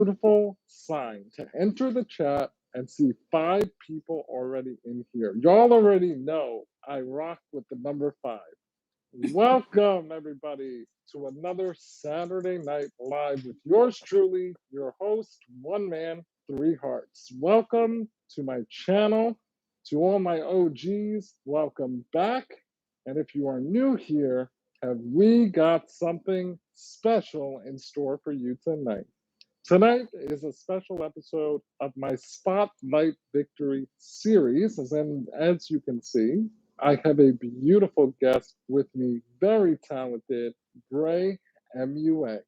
beautiful sign to enter the chat and see 5 people already in here. Y'all already know I rock with the number 5. Welcome, everybody, to another Saturday Night Live with yours truly, your host, One Man, Three Hearts. Welcome to my channel. To all my OGs, welcome back. And if you are new here, have we got something special in store for you tonight? Tonight is a special episode of my Spotlight Victory series. As you can see, I have a beautiful guest with me, very talented, Bray, MUA.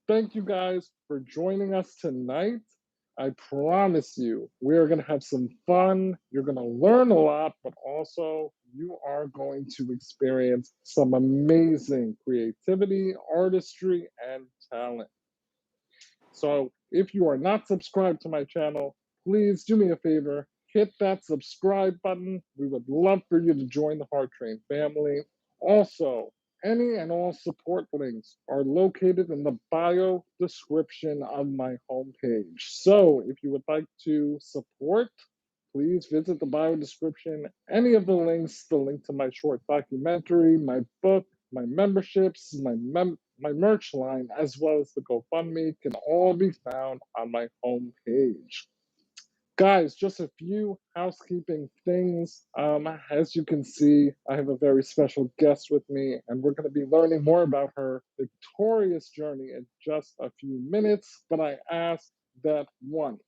Thank you guys for joining us tonight. I promise you, we're going to have some fun. You're going to learn a lot, but also you are going to experience some amazing creativity, artistry, and talent. So if you are not subscribed to my channel, please do me a favor, hit that subscribe button. We would love for you to join the Heart Train family. Also, any and all support links are located in the bio description of my homepage. So if you would like to support, please visit the bio description. Any of the links, the link to my short documentary, my book, my memberships, my merch line, as well as the GoFundMe can all be found on my homepage. Guys, just a few housekeeping things. As you can see, I have a very special guest with me, and we're going to be learning more about her victorious journey in just a few minutes. But I ask that one,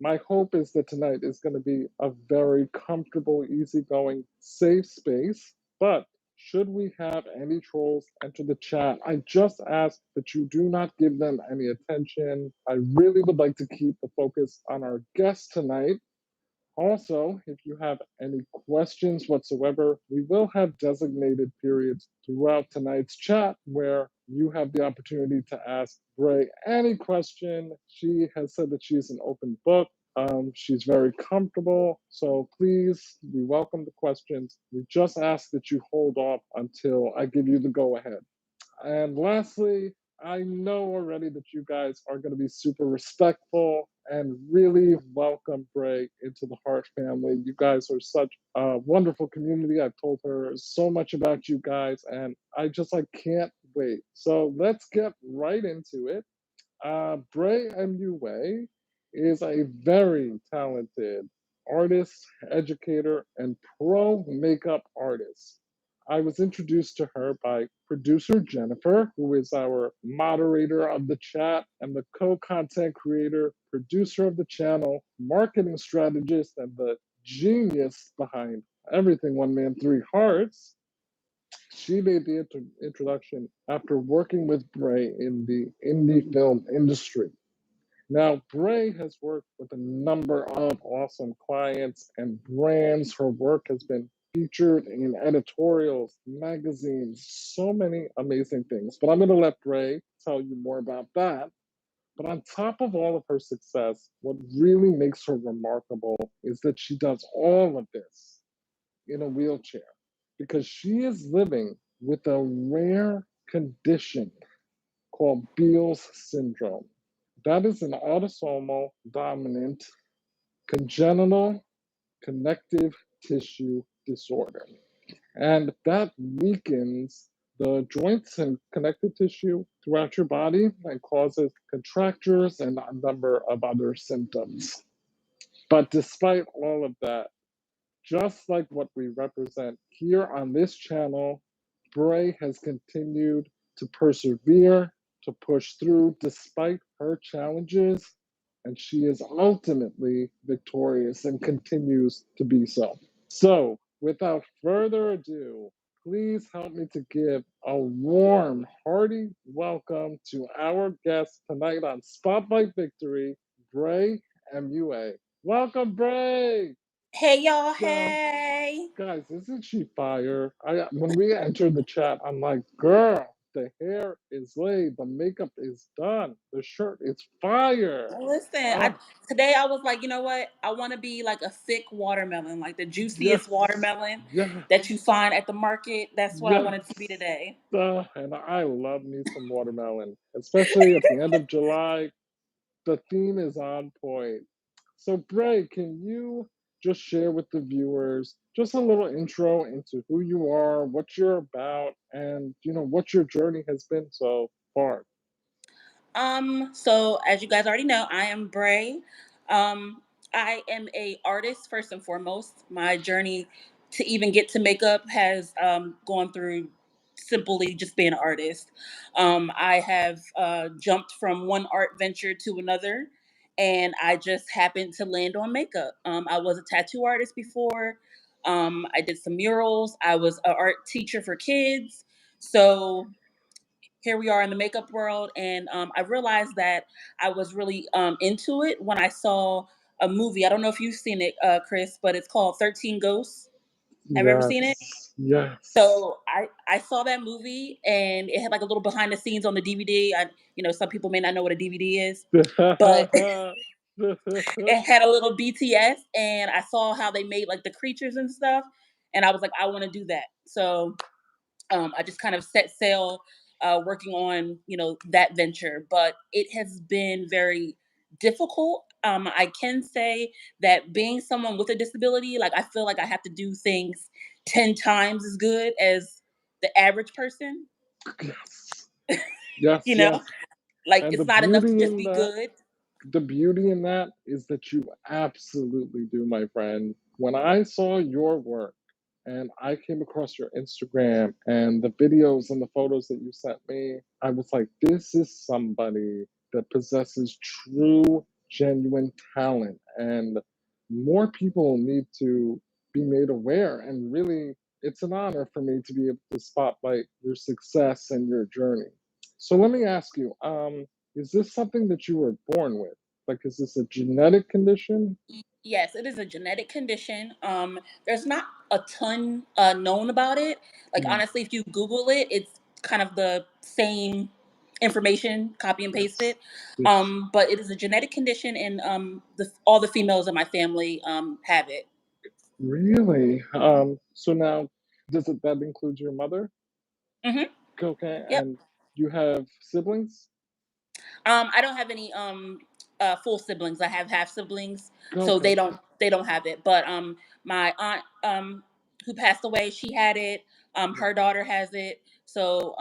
my hope is that tonight is going to be a very comfortable, easygoing, safe space. But should we have any trolls enter the chat, I just ask that you do not give them any attention. I really would like to keep the focus on our guest tonight. Also, if you have any questions whatsoever, we will have designated periods throughout tonight's chat where you have the opportunity to ask Bray any question. She has said that she's an open book. She's very comfortable, so please, we welcome the questions. We just ask that you hold off until I give you the go ahead. And lastly, I know already that you guys are going to be super respectful and really welcome Bray into the Heart family. You guys are such a wonderful community. I've told her so much about you guys, and I can't wait. So let's get right into it. Bray MUA is a very talented artist, educator, and pro makeup artist. I was introduced to her by producer Jennifer, who is our moderator of the chat and the co content creator, producer of the channel, marketing strategist, and the genius behind everything One Man, Three Hearts. She made the introduction after working with Bray in the indie film industry. Now, Bray has worked with a number of awesome clients and brands. Her work has been featured in editorials, magazines, so many amazing things. But I'm going to let Bray tell you more about that. But on top of all of her success, what really makes her remarkable is that she does all of this in a wheelchair because she is living with a rare condition called Beals syndrome. That is an autosomal dominant congenital connective tissue disorder. And that weakens the joints and connective tissue throughout your body and causes contractures and a number of other symptoms. But despite all of that, just like what we represent here on this channel, Bray has continued to persevere, to push through despite her challenges, and she is ultimately victorious and continues to be so. So, without further ado, please help me to give a warm, hearty welcome to our guest tonight on Spotlight Victory, Bray MUA. Welcome, Bray! Hey y'all, So, hey. guys, isn't she fire? When we entered the chat, I'm like, girl, the hair is laid, the makeup is done, the shirt is fire. Listen, Ah, today I was like, you know what? I want to be like a thick watermelon, like the juiciest yes, watermelon that you yes, find at the market. That's what I wanted to be yes. today. And I love me some watermelon, especially at the end of July. The theme is on point. So, Bray, can you just share with the viewers just a little intro into who you are, what you're about, and what your journey has been so far? So as you guys already know, I am Bray. Um, I am a artist first and foremost. My journey to even get to makeup has gone through simply just being an artist. I have jumped from one art venture to another, and I just happened to land on makeup. I was a tattoo artist before. I did some murals. I was an art teacher for kids. So here we are in the makeup world, and I realized that I was really into it when I saw a movie. I don't know if you've seen it, Chris, but it's called 13 Ghosts. Have you ever seen it? Yes, yes. So I saw that movie, and it had like a little behind the scenes on the DVD. Some people may not know what a DVD is, but it had a little BTS, and I saw how they made like the creatures and stuff, and I was like, I want to do that. So I just kind of set sail working on that venture, but it has been very difficult. I can say that being someone with a disability, like I feel like I have to do things 10 times as good as the average person. Yes, yes, You know, yes. like And it's not enough to just be good. the beauty in that is that you absolutely do, my friend. When I saw your work and I came across your Instagram and the videos and the photos that you sent me, I was like, this is somebody that possesses true, genuine talent. And more people need to be made aware. And really, it's an honor for me to be able to spotlight your success and your journey. So let me ask you, is this something that you were born with? Like, is this a genetic condition? Yes, it is a genetic condition. There's not a ton known about it. Like Mm, honestly, if you Google it, it's kind of the same information, copy and paste yes. it. Yes. But it is a genetic condition, and all the females in my family have it. Really? So now, that include your mother? Hmm. Okay, Yep. and you have siblings? I don't have any full siblings. I have half siblings, so Okay. they don't have it. But my aunt who passed away, she had it. Her daughter has it. So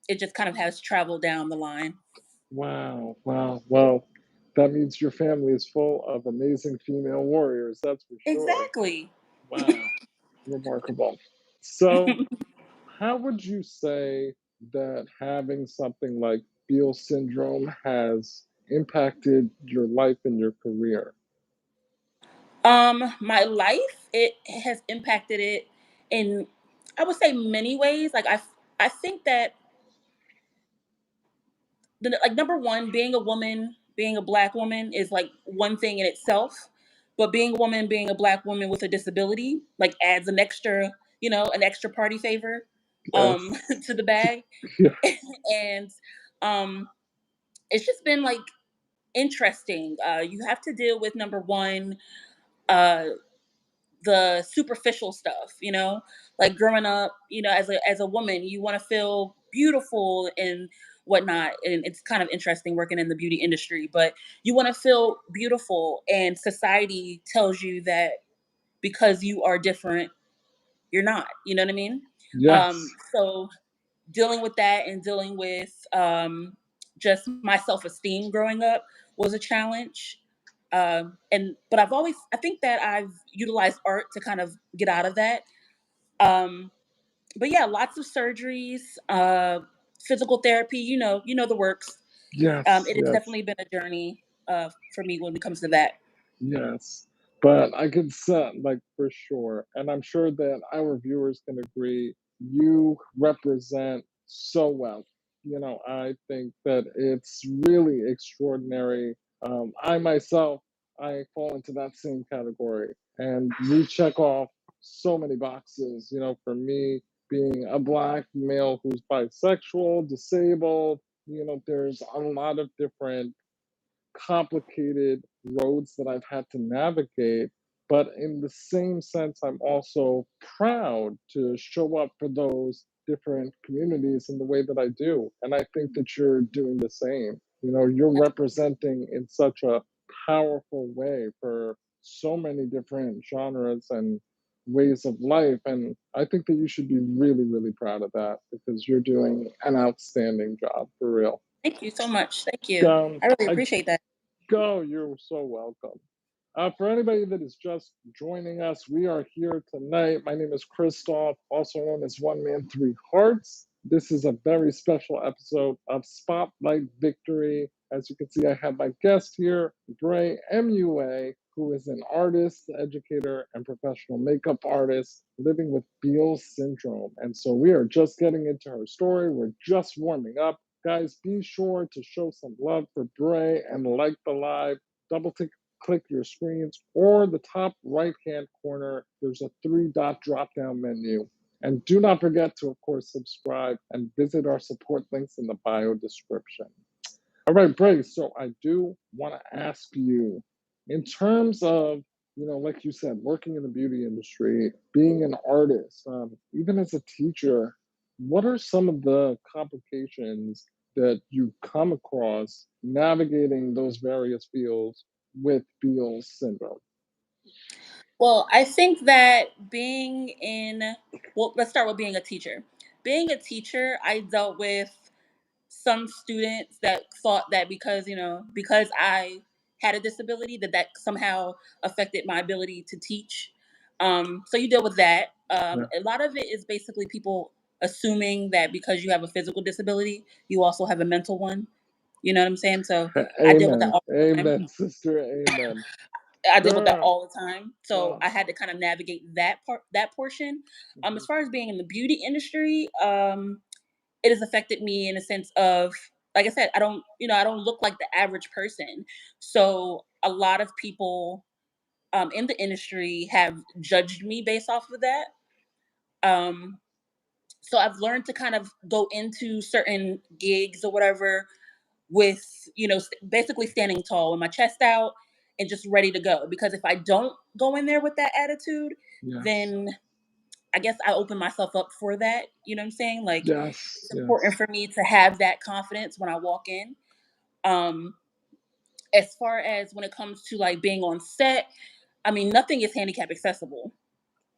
it just kind of has traveled down the line. Wow, wow. Well, that means your family is full of amazing female warriors, that's for sure. Exactly. Wow, remarkable. So, how would you say that having something like Beal syndrome has impacted your life and your career? My life, it has impacted it in, I would say, many ways. Like I think that like number one, being a woman, being a black woman is like one thing in itself, but being a woman, being a black woman with a disability, like adds an extra, an extra party favor um Yes. to the bag. Yes. And um it's just been like interesting. You have to deal with number one, uh the superficial stuff, like growing up, as a woman, you want to feel beautiful and whatnot. And it's kind of interesting working in the beauty industry, but you want to feel beautiful, and society tells you that because you are different, you're not. You know what I mean? Yes. So dealing with that and dealing with just my self-esteem growing up was a challenge. And but I think that I've utilized art to kind of get out of that. um but yeah, lots of surgeries, physical therapy, the works. Yes. It has Yes. definitely been a journey for me when it comes to that. Yes, but I could say, like, for sure, and I'm sure that our viewers can agree, you represent so well. I think that it's really extraordinary. I myself, I fall into that same category, and you check off so many boxes. For me, being a black male who's bisexual, disabled. There's a lot of different complicated roads that I've had to navigate. But in the same sense, I'm also proud to show up for those different communities in the way that I do. And I think that you're doing the same. You're representing in such a powerful way for so many different genres and ways of life. And I think that you should be really, really proud of that because you're doing an outstanding job for real. Thank you so much. Thank you. I really I appreciate that. go. You're so welcome. For anybody that is just joining us, we are here tonight. My name is Christoph, also known as One Man, Three Hearts. This is a very special episode of Spotlight Victory. As you can see, I have my guest here, Bray, MUA, who is an artist, educator, and professional makeup artist living with Beals syndrome. And so we are just getting into her story. We're just warming up. Guys, be sure to show some love for Bray and like the live. Click your screens, or the top right hand corner, there's a 3-dot drop down menu. And do not forget to, of course, subscribe and visit our support links in the bio description. All right, Brace. So I do want to ask you, in terms of, like you said, working in the beauty industry, being an artist, even as a teacher, what are some of the complications that you come across navigating those various fields with Beals syndrome? Well, I think that let's start with being a teacher. Being a teacher, I dealt with some students that thought that because I had a disability, that somehow affected my ability to teach. So you deal with that. Yeah. A lot of it is basically people assuming that because you have a physical disability, you also have a mental one. You know what I'm saying? So I deal with that Amen. all the time. Amen, sister. Amen. I deal with that Girl. all the time. So I had to kind of navigate that portion. As far as being in the beauty industry, it has affected me in a sense of, like I said, I don't look like the average person. So a lot of people in the industry have judged me based off of that. Um, so I've learned to kind of go into certain gigs or whatever with, basically standing tall with my chest out and just ready to go. Because if I don't go in there with that attitude, Yes. then I guess I open myself up for that. You know what I'm saying? Like, Yes. it's important Yes. for me to have that confidence when I walk in. Um, as far as when it comes to like being on set, I mean, nothing is handicap accessible.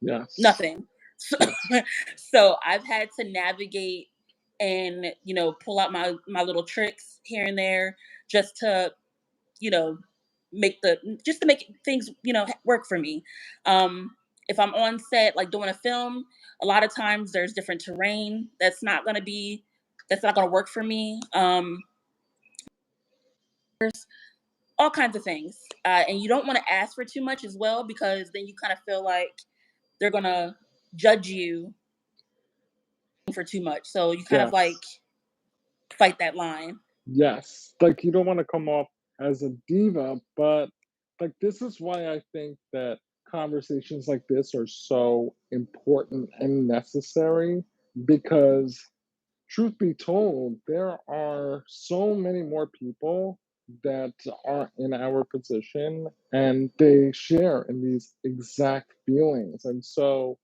Yes. Nothing. So, Yes. so I've had to navigate and pull out my little tricks here and there just to you know just to make things work for me. um if I'm on set like doing a film, a lot of times there's different terrain that's not going to work for me. All kinds of things, and you don't want to ask for too much as well, because then you kind of feel like they're going to judge you for too much, so you kind of like Yes. fight that line. Yes. Like you don't want to come off as a diva, but like this is why I think that conversations like this are so important and necessary because truth be told, there are so many more people that are in our position and they share in these exact feelings. And so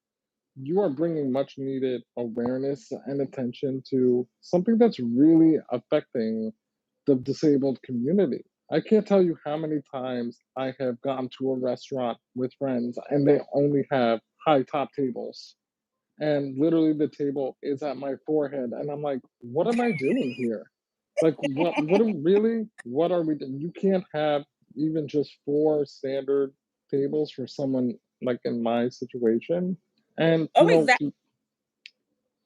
you are bringing much needed awareness and attention to something that's really affecting the disabled community. I can't tell you how many times I have gone to a restaurant with friends and they only have high top tables. And literally the table is at my forehead. And I'm like, what am I doing here? Like, what are we doing? You can't have even just 4 standard tables for someone like in my situation. And, Oh, exactly.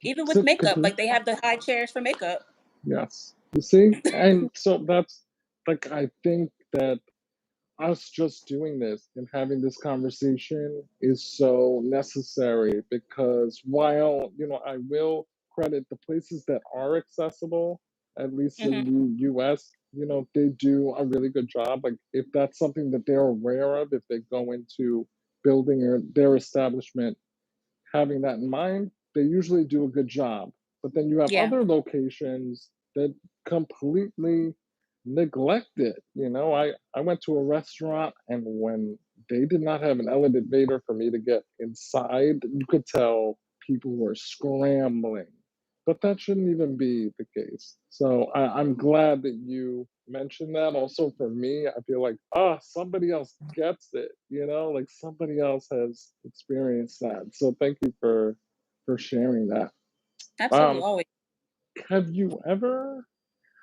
Even with sit, makeup, continue. like they have the high chairs for makeup. Yes. You see? And so that's like, I think that us just doing this and having this conversation is so necessary because while I will credit the places that are accessible, at least in Hmm. the US, they do a really good job. Like if that's something that they're aware of, if they go into building or their establishment having that in mind, they usually do a good job. But then you have Yeah. other locations that completely neglect it. I went to a restaurant, and when they did not have an elevator for me to get inside, you could tell people were scrambling. But that shouldn't even be the case. So I'm glad that you mentioned that. Also, for me, I feel like, somebody else gets it, like somebody else has experienced that. So thank you for sharing that. Absolutely. Um, Always. have you ever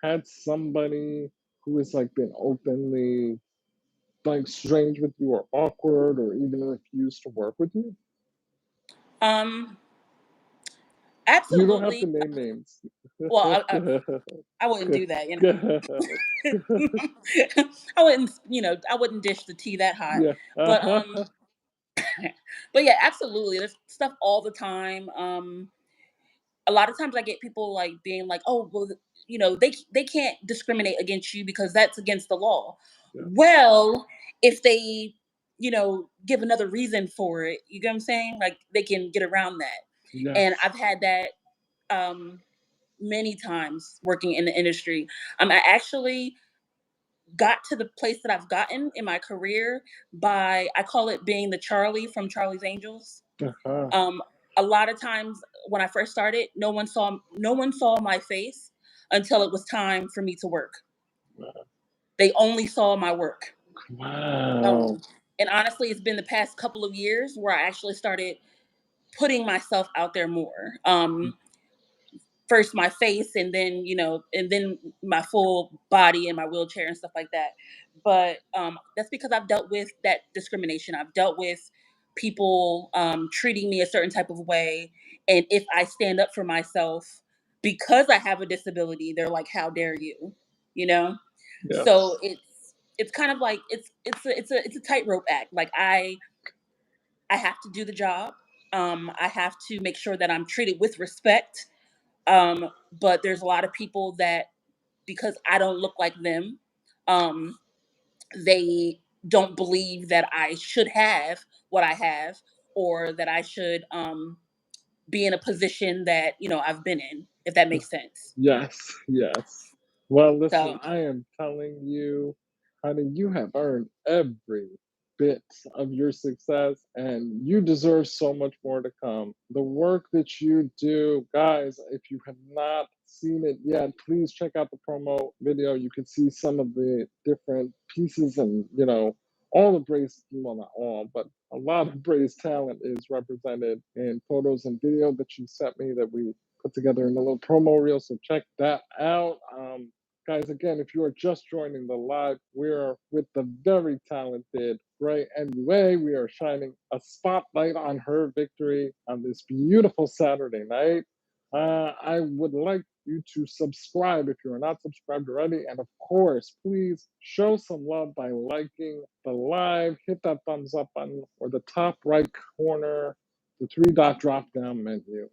had somebody who has like been openly like strange with you or awkward or even refused to work with you? Um, You don't have to absolutely. name names. Well, I wouldn't do that, I wouldn't, I wouldn't dish the tea that hot. Yeah. But but yeah, absolutely. There's stuff all the time. A lot of times I get people like being like, "Oh, well, they can't discriminate against you because that's against the law." Yes. Well, if they, give another reason for it, you get what I'm saying? Like they can get around that. And Yes. I've had that um many times working in the industry. I actually got to the place that I've gotten in my career by, I call it being the Charlie from Charlie's Angels. Uh-huh. Um, a lot of times when I first started, no one saw my face until it was time for me to work. They only saw my work. Wow. Um, and honestly, it's been the past couple of years where I actually started putting myself out there more. First my face, and then my full body and my wheelchair and stuff like that. But that's because I've dealt with that discrimination. I've dealt with people treating me a certain type of way, and if I stand up for myself because I have a disability, they're like, how dare you, you know so Yes. it's kind of like it's a tightrope act. Like I have to do the job. I have to make sure that I'm treated with respect. But there's a lot of people that, because I don't look like them, um, they don't believe that I should have what I have, or that I should be in a position that I've been in, if that makes sense. Yes, yes. Well, listen, So I am telling you, honey, you have earned every bit of your success, and you deserve so much more to come. The work that you do, guys, if you have not seen it yet, please check out the promo video. You can see some of the different pieces and, all the Brays, well, not all, but a lot of Bray's talent is represented in photos and video that you sent me that we put together in a little promo reel. So check that out. Guys, again, if you are just joining the live, we are with the very talented Bray MUA. We are shining a spotlight on her victory on this beautiful Saturday night. I would like you to subscribe if you are not subscribed already. And of course, please show some love by liking the live. Hit that thumbs up button or the top right corner, the three dot drop down menu.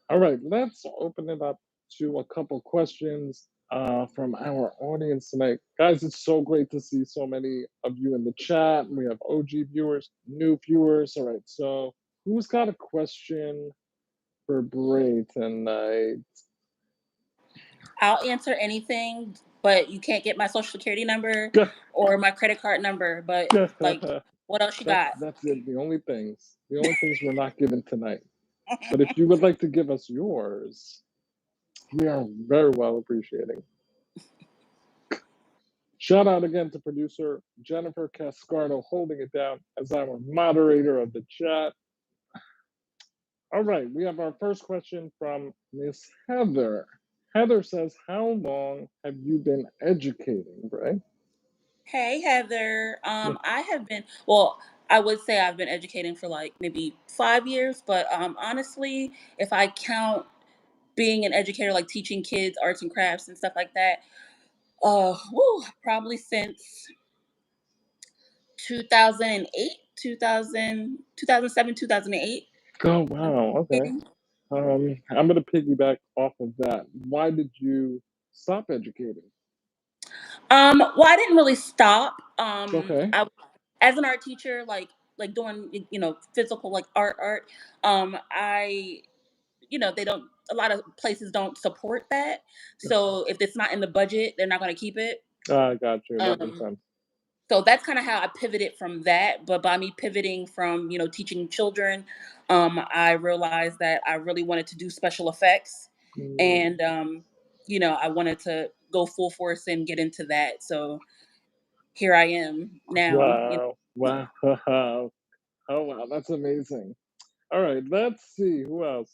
All right, let's open it up to a couple questions from our audience tonight. Guys, it's so great to see so many of you in the chat. We have OG viewers, new viewers. All right, so who's got a question for Bray tonight? I'll answer anything, but you can't get my social security number or my credit card number. But like, what else you got? That's it. The only things we're not given tonight. But if you would like to give us yours, we are very well appreciating. Shout out again to producer Jennifer Cascardo holding it down as our moderator of the chat. All right, we have our first question from Miss Heather. Heather says, how long have you been educating, Bray? Hey Heather, Yeah. I have been, well, I would say I've been educating for like maybe 5 years, but honestly, if I count being an educator, like teaching kids arts and crafts and stuff like that, probably since 2008, 2007, 2008. Oh, wow. Okay. I'm going to piggyback off of that. Why did you stop educating? Well, I didn't really stop. Okay. As an art teacher, like doing physical like art. I they don't. A lot of places don't support that. So if it's not in the budget, they're not going to keep it. I got you. That makes Um, sense. so that's kind of how I pivoted from that. But by me pivoting from teaching children, I realized that I really wanted to do special effects, Mm, and I wanted to go full force and get into that. So here I am now. wow. Wow. Oh, wow. That's amazing. All right. Let's see. Who else?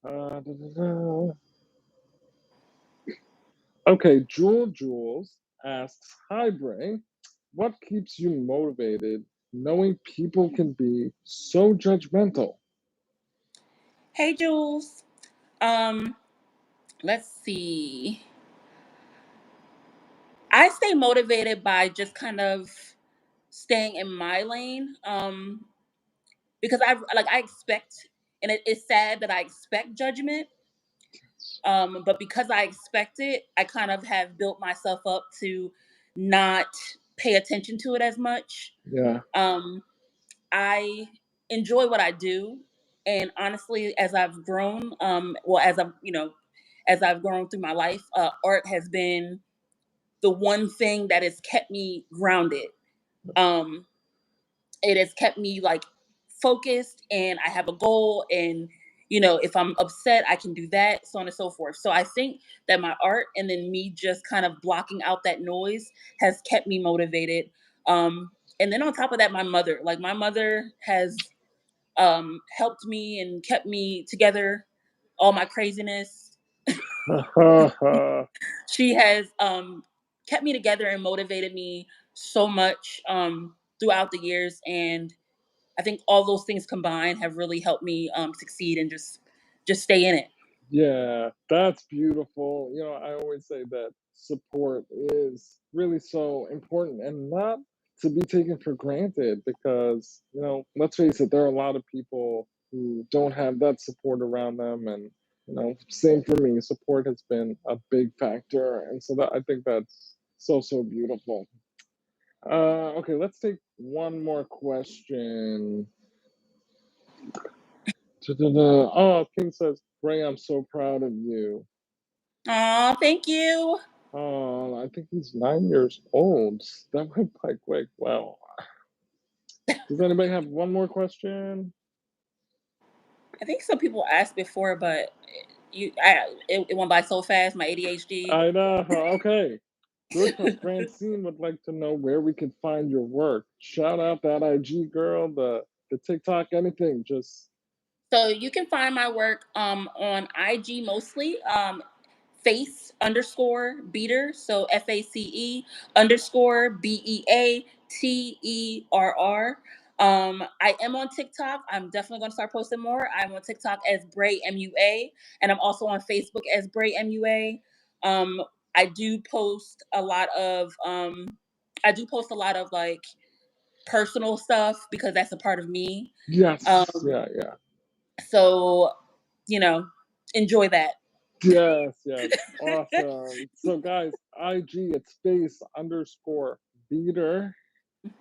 Da, da, da. Okay. Jules asks, hi, Bray. What keeps you motivated knowing people can be so judgmental? Hey, Jules. Um, let's see. I stay motivated by just kind of staying in my lane. Because I expect, and it's sad that I expect judgment. But because I expect it, I kind of have built myself up to not pay attention to it as much. Yeah. Um, I enjoy what I do, and honestly, as I've grown, as I've grown through my life, art has been the one thing that has kept me grounded. Um, it has kept me like focused, and I have a goal, and if I'm upset, I can do that, so on and so forth. So I think that my art, and then me just kind of blocking out that noise, has kept me motivated. And then on top of that, my mother has helped me and kept me together, all my craziness. She has kept me together and motivated me so much throughout the years, and I think all those things combined have really helped me succeed and just stay in it. Yeah, that's beautiful. I always say that support is really so important and not to be taken for granted because, let's face it, there are a lot of people who don't have that support around them. And, same for me, support has been a big factor. And so I think that's so, so beautiful. Okay, let's take one more question. Da-da-da. Oh, King says, Ray, I'm so proud of you. Aw, thank you. Oh, I think he's 9 years old. That went by quick. Wow. Does anybody have one more question? I think some people asked before, but it went by so fast. My ADHD. I know. Okay. Good one. Francine would like to know where we could find your work. Shout out that IG girl, the TikTok, anything. Just So you can find my work on IG mostly. Face underscore beater. So FACE_BEATERR. I am on TikTok. I'm definitely going to start posting more. I'm on TikTok as Bray MUA, and I'm also on Facebook as Bray MUA. Um, I do post a lot of like personal stuff because that's a part of me. yes. Um, Yeah, yeah. so you know, enjoy that. Yes, yes. Awesome. So guys, IG it's face underscore beater.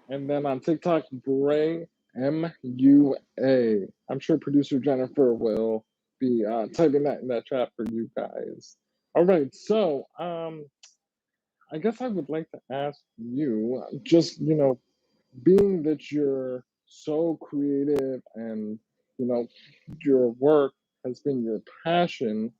And then on TikTok, Bray MUA. I'm sure producer Jennifer will be typing that in that chat for you guys. All right, so I guess I would like to ask you, just being that you're so creative and you know your work has been your passion,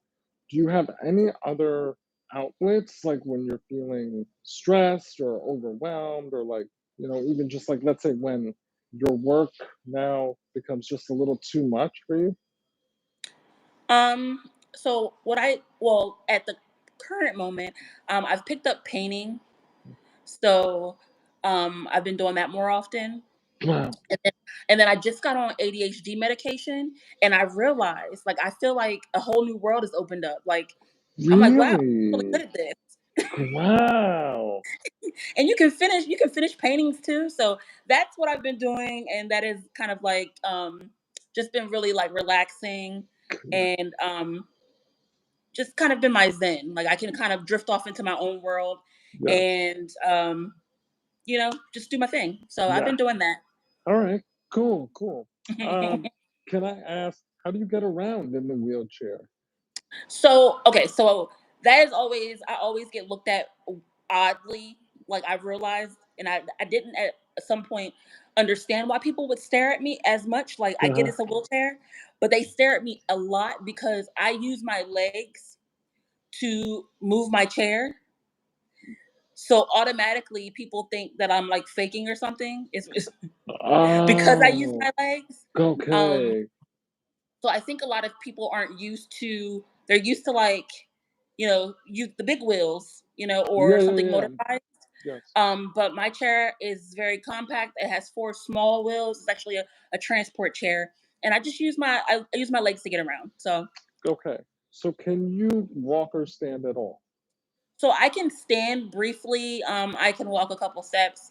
do you have any other outlets, like when you're feeling stressed or overwhelmed, or like, even just like, let's say when your work now becomes just a little too much for you? Um, so at the current moment, I've picked up painting. So I've been doing that more often. Wow. And then, and then I just got on ADHD medication, and I realized like I feel like a whole new world has opened up. Like I'm like, wow, I'm really Really? good at this. Wow. And you can finish paintings too. So that's what I've been doing, and that is kind of like just been really like relaxing, and just kind of been my zen. Like I can kind of drift off into my own world Yes. and just do my thing. So I've Yeah. been doing that. All right. Cool. Cool. Um, can I ask How do you get around in the wheelchair? So okay, so that is always I always get looked at oddly. Like I realized, and I didn't at some point understand why people would stare at me as much. Like I get Uh-huh. it's a wheelchair, but they stare at me a lot because I use my legs to move my chair. So automatically people think that I'm like faking or something. It's because I use Oh, my legs. Um, okay. so I think a lot of people aren't used to. They're used to like, use the big wheels, or Yeah, yeah, something yeah. motorized. Yes. But my chair is very compact. It has four small wheels. It's actually a transport chair, and I just use I use my legs to get around. Okay. So can you walk or stand at all? So I can stand briefly. I can walk a couple steps.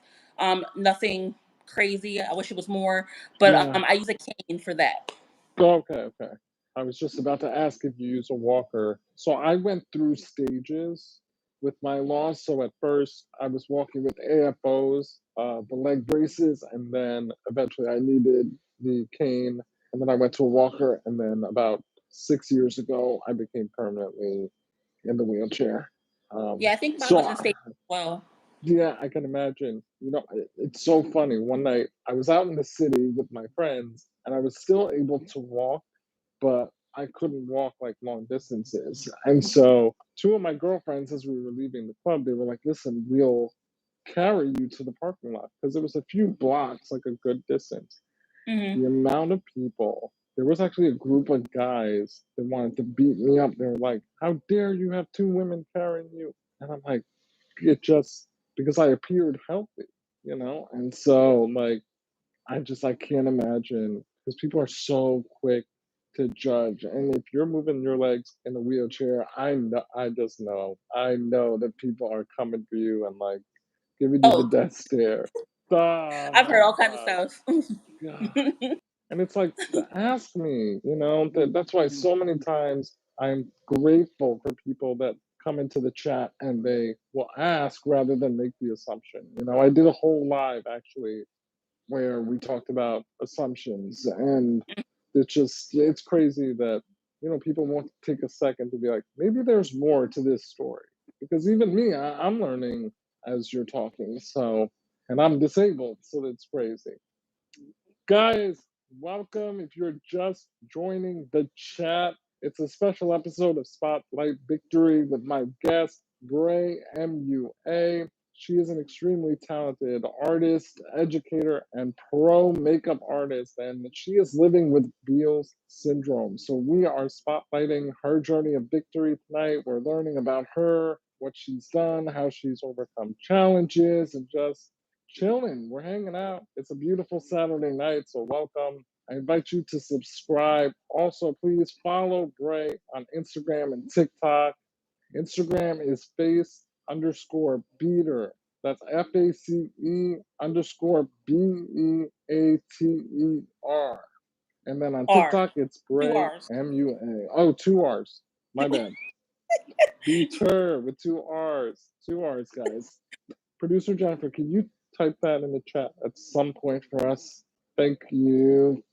Nothing crazy. I wish it was more, but Yeah. I use a cane for that. Okay, okay. I was just about to ask if you use a walker. So I went through stages with my loss. So at first, I was walking with AFOs, the leg braces, and then eventually I needed the cane. And then I went to a walker. And then about 6 years ago, I became permanently in the wheelchair. Yeah, I think mine So was in state as well. yeah, I can imagine. It's so funny. One night, I was out in the city with my friends, and I was still able to walk, but I couldn't walk like long distances. And so, two of my girlfriends, as we were leaving the club, they were like, "Listen, we'll carry you to the parking lot," because it was a few blocks, like a good distance. Hmm. The amount of people, there was actually a group of guys that wanted to beat me up. They were like, "How dare you have two women carrying you?" And I'm like, it just because I appeared healthy. And so like I can't imagine because people are so quick to judge. And if you're moving your legs in a wheelchair, I know that people are coming for you and like giving you the Oh, death stare. I've heard Oh all kinds of God. stuff. God. And it's like to ask me, that's why so many times I'm grateful for people that come into the chat and they will ask rather than make the assumption. I did a whole live actually where we talked about assumptions, and it's crazy that people won't take a second to be like, maybe there's more to this story, because even me, I'm learning as you're talking. So, and I'm disabled, so that's crazy. Guys, welcome. If you're just joining the chat, it's a special episode of Spotlight Victory with my guest, Bray, MUA. She is an extremely talented artist, educator, and pro makeup artist, and she is living with Beals syndrome. So we are spotlighting her journey of victory tonight. We're learning about her, what she's done, how she's overcome challenges, and just chilling. We're hanging out. It's a beautiful Saturday night, so welcome. I invite you to subscribe. Also, please follow Bray on Instagram and TikTok. Instagram is face_beater. That's FACE_BEATER. And then on R, TikTok, it's two Bray R's. MUA. Oh, two R's. My bad. Beater with two R's. Two R's, guys. Producer Jennifer, can you type that in the chat at some point for us? Thank you.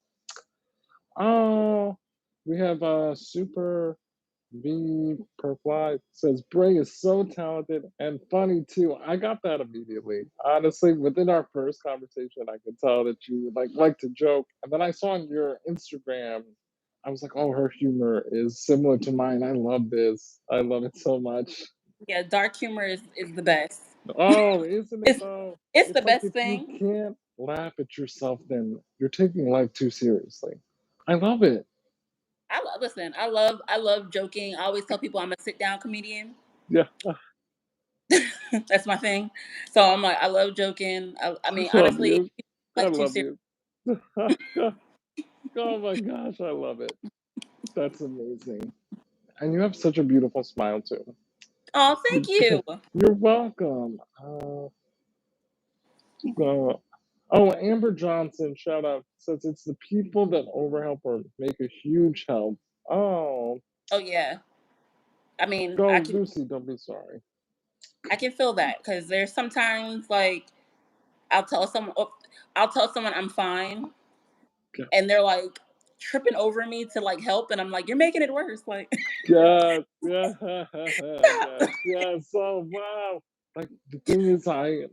Oh, we have Super V per fly says Bray is so talented and funny too. I got that immediately. Honestly, within our first conversation, I could tell that you like to joke. And then I saw on your Instagram, I was like, oh, her humor is similar to mine. I love this. I love it so much. Yeah, dark humor is the best. Oh, isn't it It's though? it's the It's like best if you thing. can't laugh at yourself, then you're taking life too seriously. I love it. Listen. I love joking. I always tell people I'm a sit down comedian. Yeah, That's my thing. So I'm like, I love joking. I I mean, love honestly, you. I like too love serious. you. Oh my gosh, I love it. That's amazing. And you have such a beautiful smile too. Oh, thank you. You're welcome. Oh, Amber Johnson, shout out, says it's the people that overhelp or make a huge help. Oh, Oh yeah. I mean, go Lucy, don't be sorry. I can feel that because there's sometimes like I'll tell someone I'll tell someone I'm fine, Okay. and they're like tripping over me to like help, and I'm like, you're making it worse. Like, Yes, yeah, stop. yes, yes. Oh wow. Like the thing is, I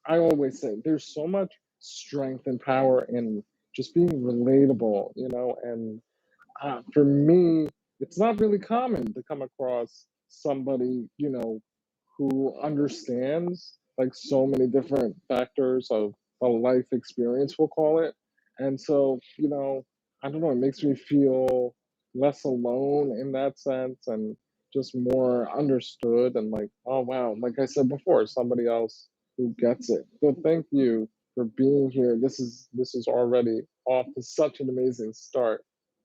always say there's so much strength and power in just being relatable, and for me, it's not really common to come across somebody, who understands like so many different factors of a life experience, we'll call it. And so, I don't know, it makes me feel less alone in that sense and just more understood and like, oh wow, like I said before, somebody else who gets it. So thank you for being here. This is already off to such an amazing start.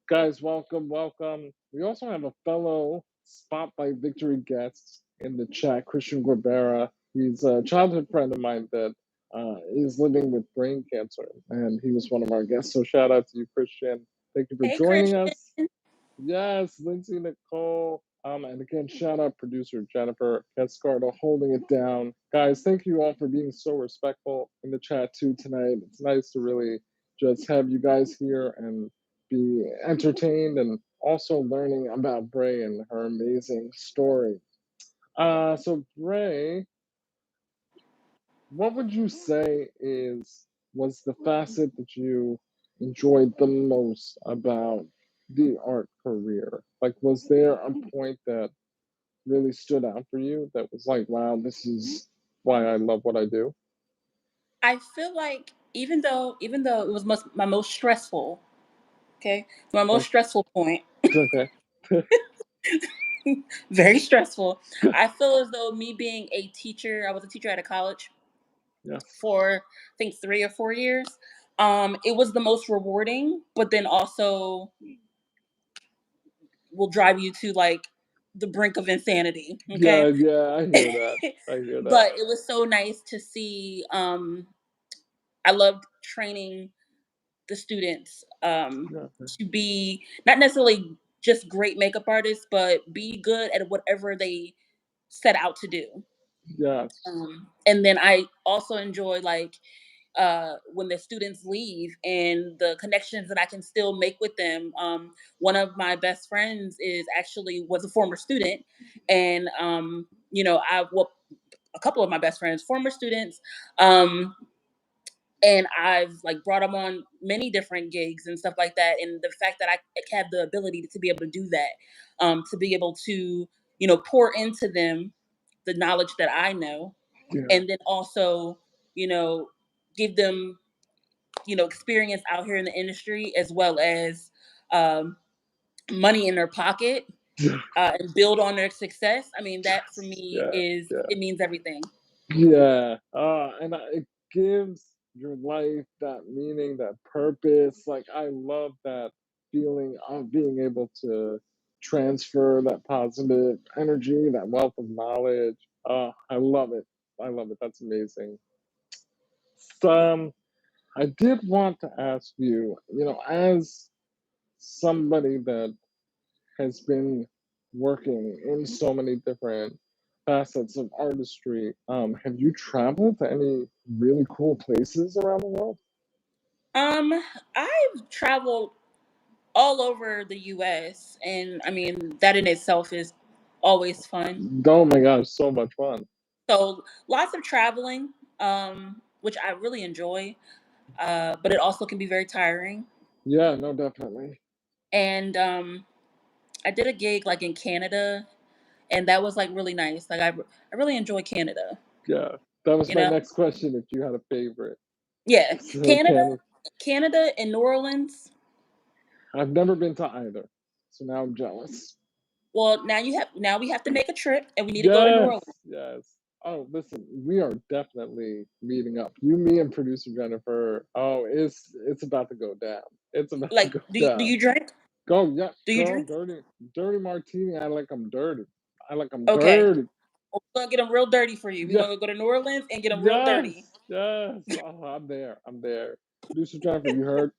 Guys, welcome, welcome. We also have a fellow Spotlight Victory guest in the chat, Christian Guevara. He's a childhood friend of mine that is living with brain cancer, and he was one of our guests. So shout out to you, Christian. Thank you for Hey, joining Christian. us. Yes, Lindsay Nicole. And again, shout out producer Jennifer Cascardo holding it down. Guys, thank you all for being so respectful in the chat too tonight. It's nice to really just have you guys here and be entertained and also learning about Bray and her amazing story. So Bray, what would you say was the facet that you enjoyed the most about the art career? Like, was there a point that really stood out for you that was like, wow, this is why I love what I do? I feel like even though it was my most stressful, okay, my most Oh, stressful point, okay. very stressful. I feel as though me being a teacher, I was a teacher at a college Yes. for I think 3 or 4 years. It was the most rewarding, but then also will drive you to like the brink of insanity. Yeah, Okay. yeah, I hear that. I hear that. But it was so nice to see. I loved training the students Yeah. to be not necessarily just great makeup artists, but be good at whatever they set out to do. Yes. And then I also enjoy like when the students leave and the connections that I can still make with them. One of my best friends is actually was a former student, and I well, a couple of my best friends, former students. And I've like brought them on many different gigs and stuff like that. And the fact that I have the ability to be able to do that, to be able to pour into them the knowledge that I know, Yeah. and then also you know give them experience out here in the industry as well as um, money in their pocket, and build on their success. I mean, that for Yes. me Yeah. is Yeah. it means everything. Yeah, it gives your life that meaning, that purpose. Like, I love that feeling of being able to transfer that positive energy, that wealth of knowledge. I love it. I love it. That's amazing. I did want to ask you, as somebody that has been working in so many different facets of artistry. Have you traveled to any really cool places around the world? Um, I've traveled all over the US, and I mean that in itself is always fun. Oh my gosh, so much fun. So lots of traveling, which I really enjoy, but it also can be very tiring. Yeah, no, definitely. And I did a gig like in Canada, and that was like really nice. Like I really enjoy Canada. Yeah, that was You my know, next question if you had a favorite. yeah, So, Canada, Canada. Canada and New Orleans. I've never been to either. So now I'm jealous. Well, now we have to make a trip, and we need to go to New Yes, Orleans. yes. Oh, listen, we are definitely meeting up. You, me, and producer Jennifer. Oh, it's about to go down. It's about to Like, go do down. you drink? Go, yeah, Do you girl, drink? dirty, dirty martini. I like them dirty. I like them Okay, dirty. we're gonna get them real dirty for you. We're Yeah, gonna go to New Orleans and get them real dirty. yes, yes. Oh, I'm there. I'm there. Producer Jennifer, you heard?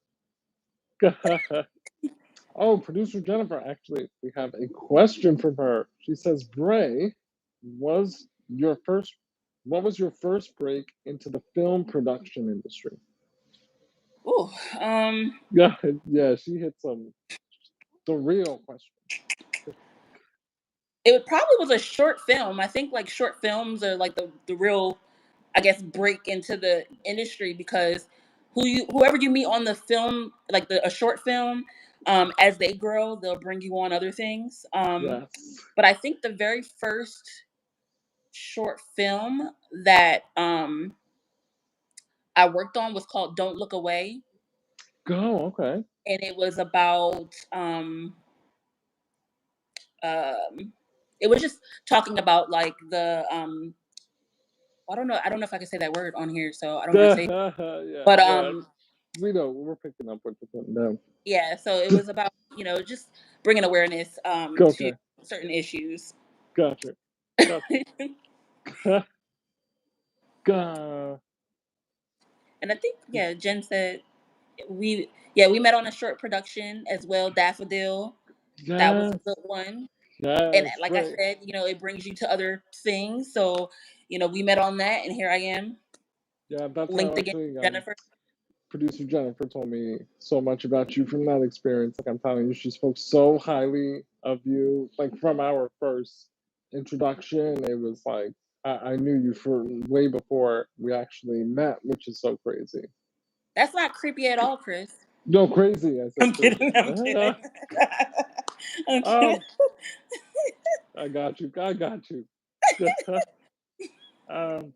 Oh, producer Jennifer, actually, we have a question from her. She says, Bray, was your first, what was your first break into the film production industry? Ooh, Yeah, she hit the real question. it probably was a short film. I think like short films are like the real, I guess, break into the industry because whoever you meet on the film, like a short film, as they grow, they'll bring you on other things. Yes. But I think the very first short film that I worked on was called "Don't Look Away," Go, okay. and it was about um, it was just talking about like the I don't know if I can say that word on here, so I don't want to say. Yeah, But yeah. We know we're picking up what you're putting down. yeah, so it was about just bringing awareness to Okay, certain issues. gotcha, gotcha. Ga- And I think Jen said we met on a short production as well, Daffodil. That was a yes, good one. And yes, like I right. said, it brings you to other things. So, we met on that and here I am, Yeah, that's how linked again actually with Jennifer. producer Jennifer told me so much about you from that experience. Like I'm telling you, she spoke so highly of you. Like from our first introduction, it was like I knew you for way before we actually met, which is so crazy. That's not creepy at all, Chris. No, crazy. I said I'm crazy. kidding. I'm kidding. I'm kidding. um, I got you. I got you. um,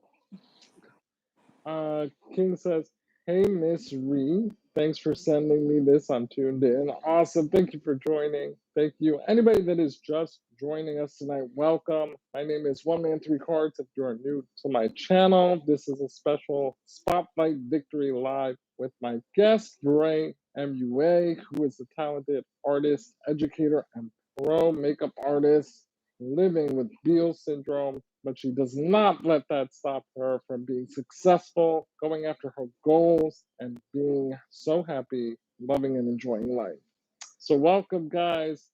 Uh, King says, "Hey, Miss Ree, thanks for sending me this. I'm tuned in. Awesome. Thank you for joining. Thank you. Anybody that is just joining us tonight, welcome. My name is One Man Three Cards. If you're new to my channel, this is a special Spotlight Victory Live with my guest, Bray, MUA, who is a talented artist, educator, and pro makeup artist living with Beal syndrome, but she does not let that stop her from being successful, going after her goals, and being so happy, loving, and enjoying life. So, welcome, guys.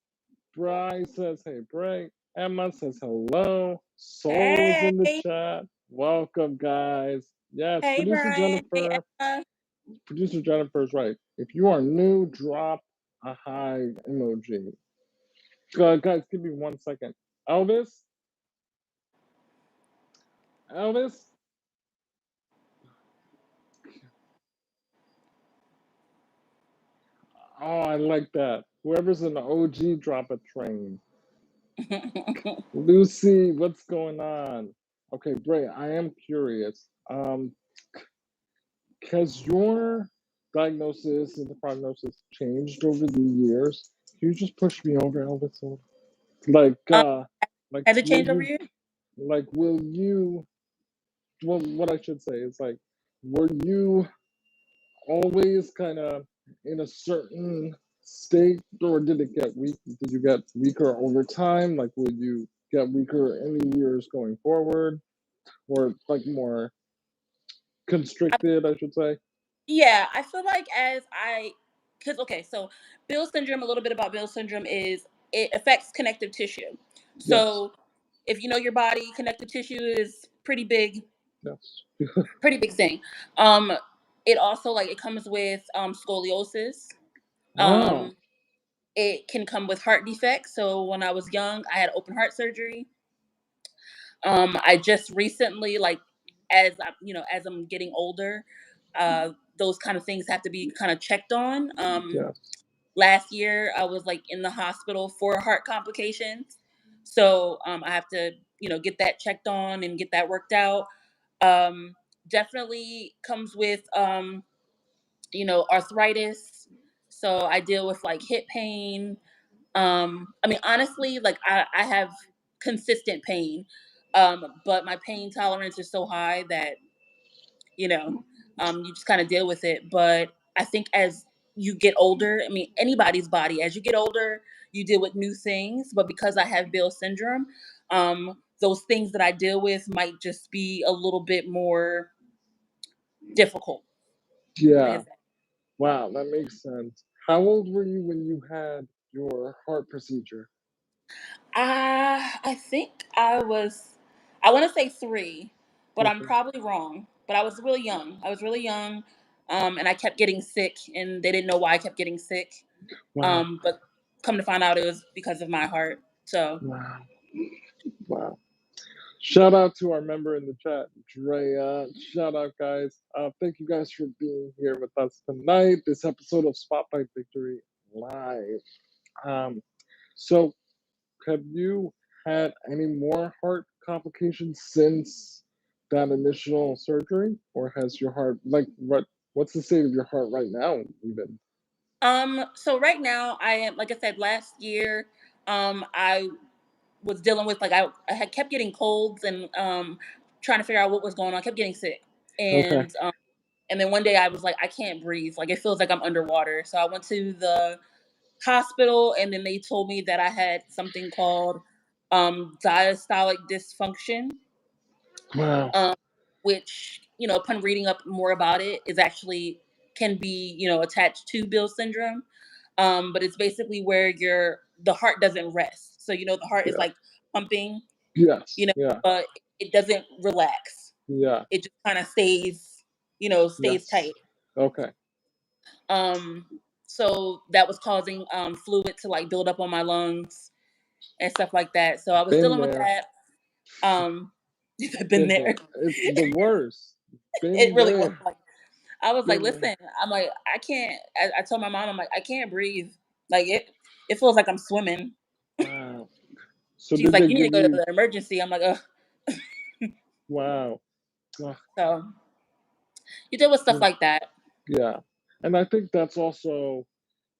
Bray says, "Hey, Bray." Emma says, "Hello." Soul is in the Hey. chat. Welcome, guys. Yes, Hey, Brian. Hey, Emma. Producer Jennifer's right. If you are new, drop a high emoji. Guys, give me 1 second. Elvis, Elvis. Oh, I like that. Whoever's an OG, drop a train. Lucy, what's going on? Okay, Bray, I am curious. Has your diagnosis and the prognosis changed over the years? Can you just push me over, Elvis? Like, um, like, has it will changed over you, here? will you, well, what I should say is like, were you always kind of in a certain state, or did it get weak? Did you get weaker over time? Like, would you get weaker in the years going forward, or like more constricted, I should say? Yeah, I feel like because okay, so Bill syndrome. A little bit about Bill syndrome is it affects connective tissue. Yes, So if you know your body, connective tissue is yes. pretty big thing. Um, it also like it comes with scoliosis. Oh, Um, it can come with heart defects. So when I was young, I had open heart surgery. I just recently, like, as I'm getting older, those kind of things have to be kind of checked on. yes. Last year, I was like in the hospital for heart complications, so I have to, get that checked on and get that worked out. Um, Definitely comes with, arthritis. So I deal with like hip pain. I mean, honestly, like I have consistent pain, but my pain tolerance is so high that you know, you just kind of deal with it. But I think as you get older, I mean, anybody's body, as you get older, you deal with new things. But because I have Bill syndrome, those things that I deal with might just be a little bit more difficult. Like I Yeah. said. Wow, that makes sense. How old were you when you had your heart procedure? I think I want to say 3, but I'm Okay. probably wrong. But I was really young. I was really young. And I kept getting sick, and they didn't know why I kept getting sick. Wow. But come to find out, it was because of my heart. So Wow. Wow. Shout out to our member in the chat, Drea. Shout out, guys. Thank you guys for being here with us tonight. This episode of Spotlight Victory Live. Um, so, have you had any more heart complications since that initial surgery, or has your heart what's the state of your heart right now? Even so right now I am, like I said, last year, I was dealing with, like, I had kept getting colds and trying to figure out what was going on. I kept getting sick. okay. And then one day I was like, I can't breathe. Like, it feels like I'm underwater. So I went to the hospital, and then they told me that I had something called diastolic dysfunction, Wow. um, which, upon reading up more about it, is actually can be, attached to Bill syndrome. But it's basically where the heart doesn't rest. So, the heart is Yeah. like pumping, Yes. Yeah. but it doesn't relax. Yeah. It just kind of stays Yes. tight. Okay. Um, so that was causing fluid to like build up on my lungs and stuff like that. So I was Been dealing with there. that. Um, I've been Been there. there. It's the worst. It Been really was. there. Like, I was like, Been there. listen, I'm like, I can't. I told my mom, I'm like, I can't breathe. Like, it feels like I'm swimming. Wow. So She's did like, they you need to give go to you? the emergency. I'm like, ugh. Wow. Ugh, So you deal with stuff yeah. like that. Yeah. And I think that's also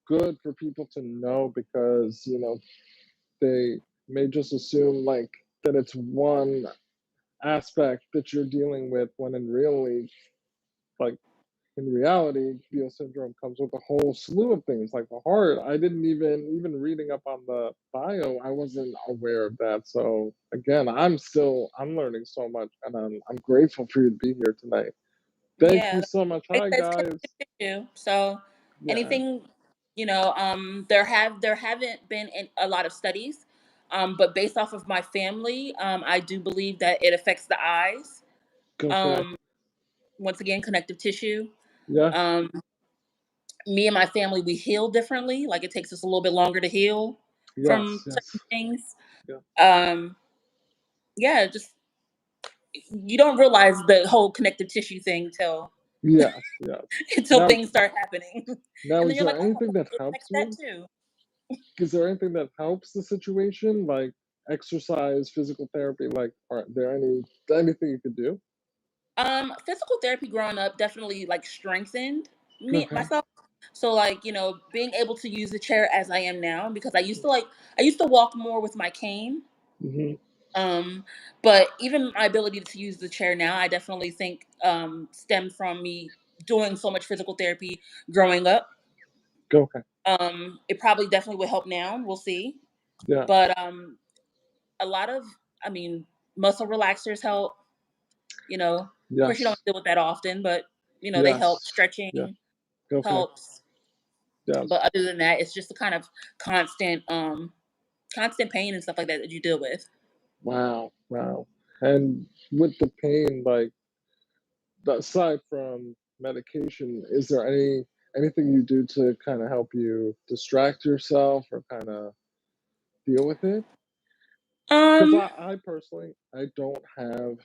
good for people to know because they may just assume like that it's one aspect that you're dealing with when like in reality, Beal syndrome comes with a whole slew of things like the heart. I didn't even reading up on the bio, I wasn't aware of that. So again, I'm learning so much, and I'm grateful for you to be here tonight. Thank Yeah, you so much. it Hi says guys. connective tissue. So Yeah. anything, there haven't been a lot of studies, but based off of my family, I do believe that it affects the eyes. Okay. Um, Once again, connective tissue. Yeah. Um, Me and my family, we heal differently. Like, it takes us a little bit longer to heal Yes. from Yes. certain things. Yeah. Um, yeah, just you don't realize the whole connective tissue thing till Yes. Yes. until Now, things start happening, now, and then is you're there like, oh, anything that it affects helps that you? too. Is there anything that helps the situation, like exercise, physical therapy? Like, are there anything you could do? Physical therapy growing up definitely like strengthened me Okay. myself. So, like, being able to use the chair as I am now, because I used to walk more with my cane. Hmm. Um, but even my ability to use the chair now, I definitely think stemmed from me doing so much physical therapy growing up. Okay. It probably definitely would help now. We'll see. Yeah. But a lot of, I mean, muscle relaxers help. Of course, you don't Yes. deal with that often, but they help. Yes. Yeah. Stretching Okay. helps. Yeah. But other than that, it's just the kind of constant, constant pain and stuff like that that you deal with. Wow. Wow. And with the pain, like aside from medication, is there anything you do to kind of help you distract yourself or kind of deal with it? Because Um, I personally, I don't have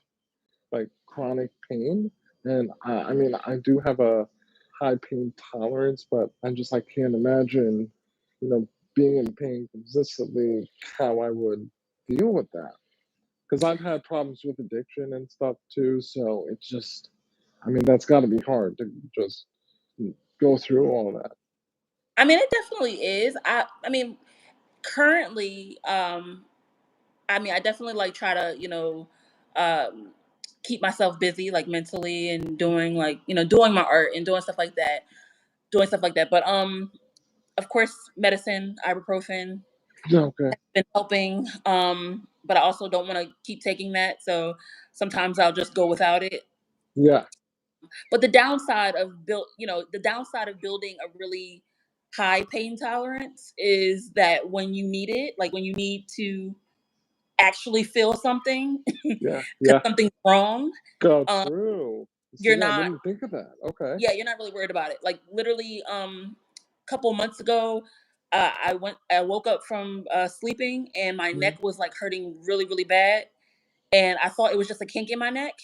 like chronic pain, and I mean I do have a high pain tolerance, but I can't imagine, you know, being in pain consistently, how I would deal with that. Because I've had problems with addiction and stuff too, so it's just, I mean, that's got to be hard to just go through all that. I mean, it definitely is. I mean, currently, I mean, I definitely like try to, um, keep myself busy, like mentally, and doing like, doing my art and doing stuff like that. But of course, medicine, ibuprofen, Yeah, okay. been helping. But I also don't want to keep taking that, so sometimes I'll just go without it. Yeah. But the downside of building a really high pain tolerance is that when you need it, like when you need to actually feel something Yeah. because Yeah. something's wrong, Go um, true. See, you're I not, didn't think of that. Okay. yeah, you're not really worried about it. Like literally, couple months ago, I woke up from sleeping, and my Mhm. neck was like hurting really, really bad, and I thought it was just a kink in my neck.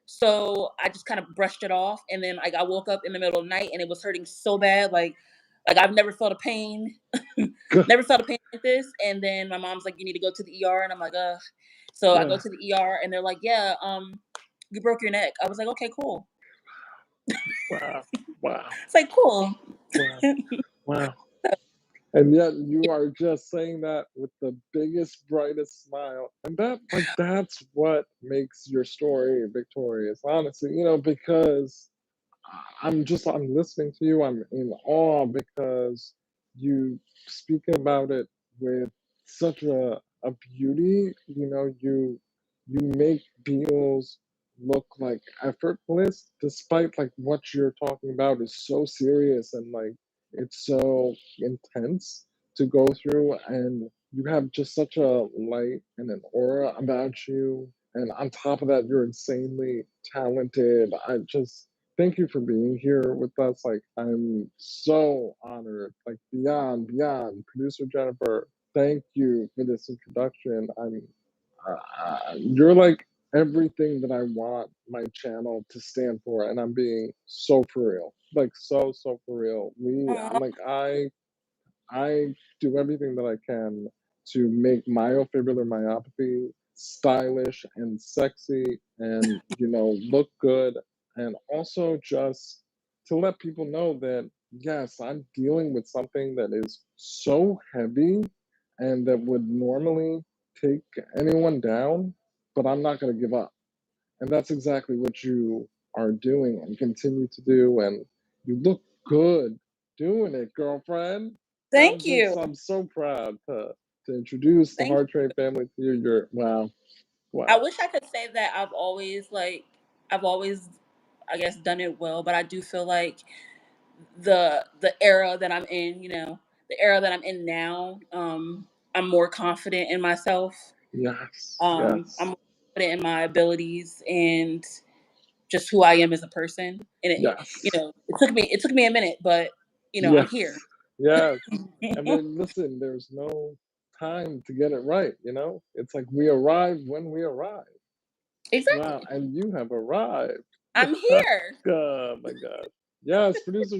So I just kind of brushed it off, and then like I woke up in the middle of the night, and it was hurting so bad, like I've never felt a pain, never felt a pain like this. And then my mom's like, "You need to go to the ER," and I'm like, "Ugh." So I go Yeah. to the ER, and they're like, "Yeah, you broke your neck." I was like, "Okay, cool." Wow. Wow. It's like cool. Wow. Wow. And yet you are just saying that with the biggest, brightest smile. And that's what makes your story victorious, honestly, because I'm listening to you. I'm in awe because you speak about it with such a beauty. You make deals look like effortless, despite like what you're talking about is so serious and like it's so intense to go through, and you have just such a light and an aura about you. And on top of that, you're insanely talented. I just thank you for being here with us. Like, I'm so honored. Like, beyond. Producer Jennifer, thank you for this introduction. You're like everything that I want my channel to stand for, and I'm being so for real. Like, so for real. Aw. I do everything that I can to make myofibrillar myopathy stylish and sexy and, look good. And also just to let people know that, yes, I'm dealing with something that is so heavy and that would normally take anyone down, but I'm not going to give up. And that's exactly what you are doing and continue to do. And you look good doing it, girlfriend. Thank you. I'm so proud to introduce the Thank Hard Trade family to you. You're wow, I wow. wish I could say that I've always, I guess, done it well, but I do feel like the era that I'm in, the era that I'm in now, I'm more confident in myself. Yes, I'm yes, more confident in my abilities and just who I am as a person. And yes, it took me a minute, but I'm yes, here. yes. And then listen, there's no time to get it right, It's like we arrive when we arrive. Wow, Exactly. and you have arrived. I'm here. Oh my God. Yes, producer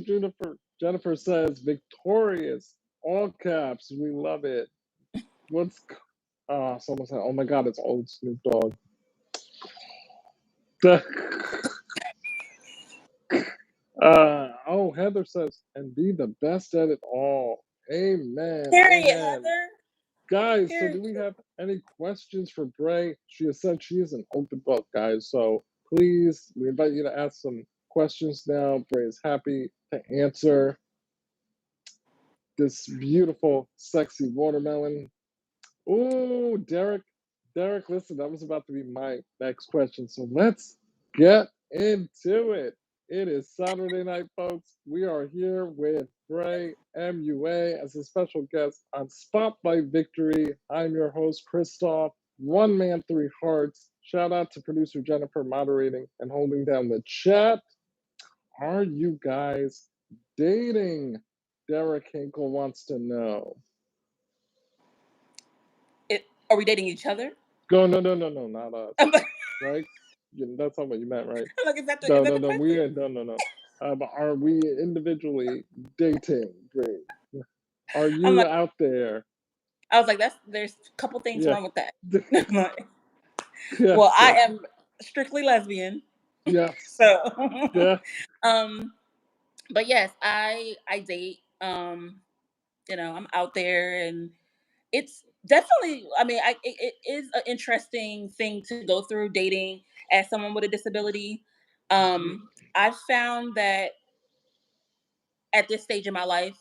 Jennifer says victorious. All caps. We love it. Someone said, oh my God, it's old Snoop Dogg. Heather says, and be the best at it all. Amen. Period, Amen. Heather. Guys, so do Period. we have any questions for Bray? She has said she is an open book, guys. So please, we invite you to ask some questions now. Bray is happy to answer this beautiful, sexy watermelon. Oh, Derek, listen, that was about to be my next question. So let's get into it. It is Saturday night, folks. We are here with Bray MUA as a special guest on Spotlight Victory. I'm your host, Christoph. One man, three hearts. Shout out to producer Jennifer moderating and holding down the chat. Are you guys dating? Derek Hinkle wants to know. Are we dating each other? Go, no, not us. I'm like, Right? That's not what you meant, right? is that No, is that no, the no. question? No. But are we individually dating? Great. Are I'm you like, out there? I was like, there's a couple things Yeah. wrong with that. I'm like, well, Yes, I yes, am strictly lesbian, yes, so yeah, um, but yes, I date. I'm out there, and it's definitely. I mean, it is an interesting thing to go through dating as someone with a disability. mhm, I've found that at this stage in my life,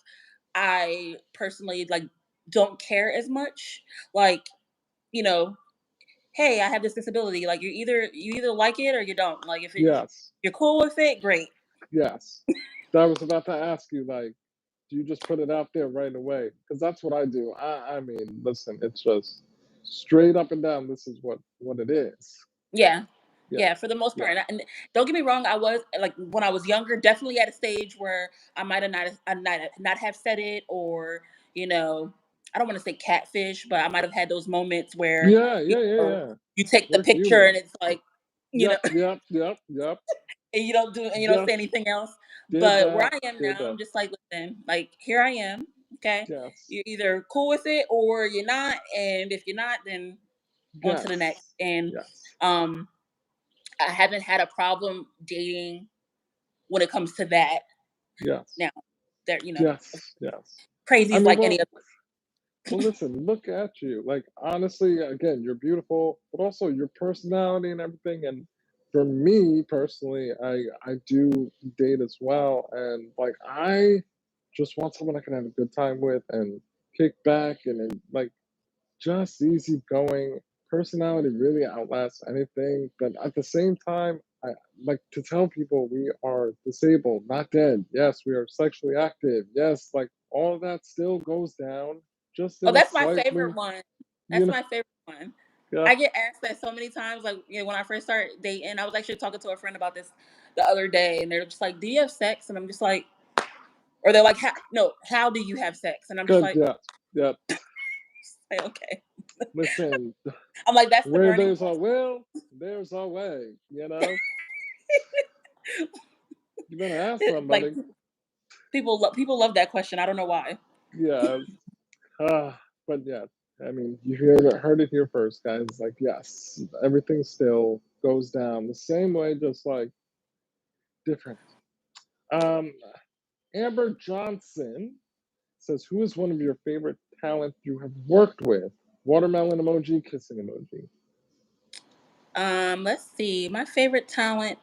I personally like don't care as much. Like, you know, hey, I have this disability. Like you either like it or you don't. Like if yes, you're cool with it, great. yes. That was about to ask you, like, do you just put it out there right away? Because that's what I do. I mean, listen, it's just straight up and down. This is what it is. Yeah. Yeah, for the most Yeah. part, and don't get me wrong, I was like when I was younger, definitely at a stage where I might have not have said it, or you know, I don't want to say catfish, but I might have had those moments where Yeah, you yeah, yeah, know yeah. you take the We're picture and human. it's like you know, Yep, yep, yep, yep. and you don't say Just anything else. did But where that, I am did now, that. I'm just like, listen, like here I am. Okay, Yes, you're either cool with it or you're not, and if you're not, then on to the next. yes, And yes, um, I haven't had a problem dating when it comes to that. yes, Now, there, yes, yes. I crazy's mean, like any well, other. well, listen, look at you. Like, honestly, again, you're beautiful, but also your personality and everything. And for me personally, I do date as well, and like I just want someone I can have a good time with and kick back and like just easy going. Personality really outlasts anything, but at the same time, I like to tell people we are disabled, not dead. Yes, we are sexually active. Yes, like all of that still goes down, just Oh, in a that's my favorite slightly, one. you That's know, my favorite one. yeah, I get asked that so many times. Like, when I first started dating, I was actually talking to a friend about this the other day, and they're just like, "Do you have sex?" And I'm just like, or they're like, "No, how do you have sex?" And I'm just good, like, yeah, yeah. "Okay." Listen, I'm like, "That's the where burning there's a will, there's a way. You know, you better ask question." Like, somebody. people love that question. I don't know why. Yeah, but yeah, I mean, heard it here first, guys. Like, yes, everything still goes down the same way, just like different. Um, Amber Johnson says, "Who is one of your favorite talent you have worked with?" Watermelon emoji, kissing emoji. Let's see. My favorite talent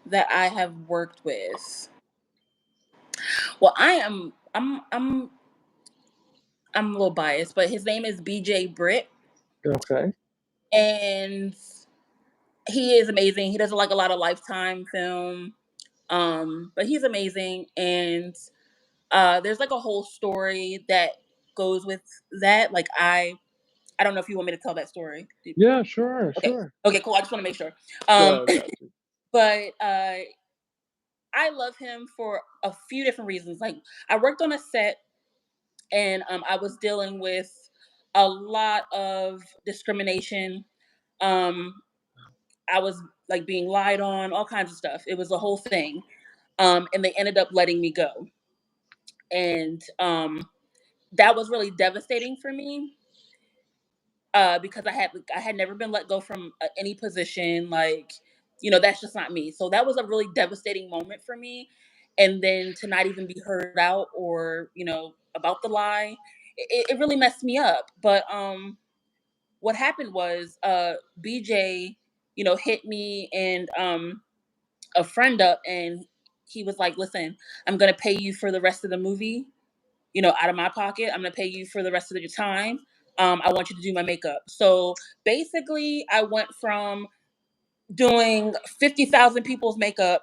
that I have worked with. Well, I'm a little biased, but his name is BJ Britt, Okay. and he is amazing. He does like a lot of Lifetime film, but he's amazing. And there's like a whole story that goes with that. Like I don't know if you want me to tell that story. Yeah, sure, Okay, sure. okay, cool. I just want to make sure. Um, Got you. but I love him for a few different reasons. Like I worked on a set, and I was dealing with a lot of discrimination. Um, I was like being lied on, all kinds of stuff. It was a whole thing. And they ended up letting me go. And that was really devastating for me because I had never been let go from any position. Like, that's just not me. So that was a really devastating moment for me. And then to not even be heard out or about the lie, it really messed me up. But what happened was BJ, hit me and a friend up, and he was like, "Listen, I'm gonna pay you for the rest of the movie, out of my pocket. I'm gonna pay you for the rest of your time. I want you to do my makeup." So basically, I went from doing 50,000 people's makeup,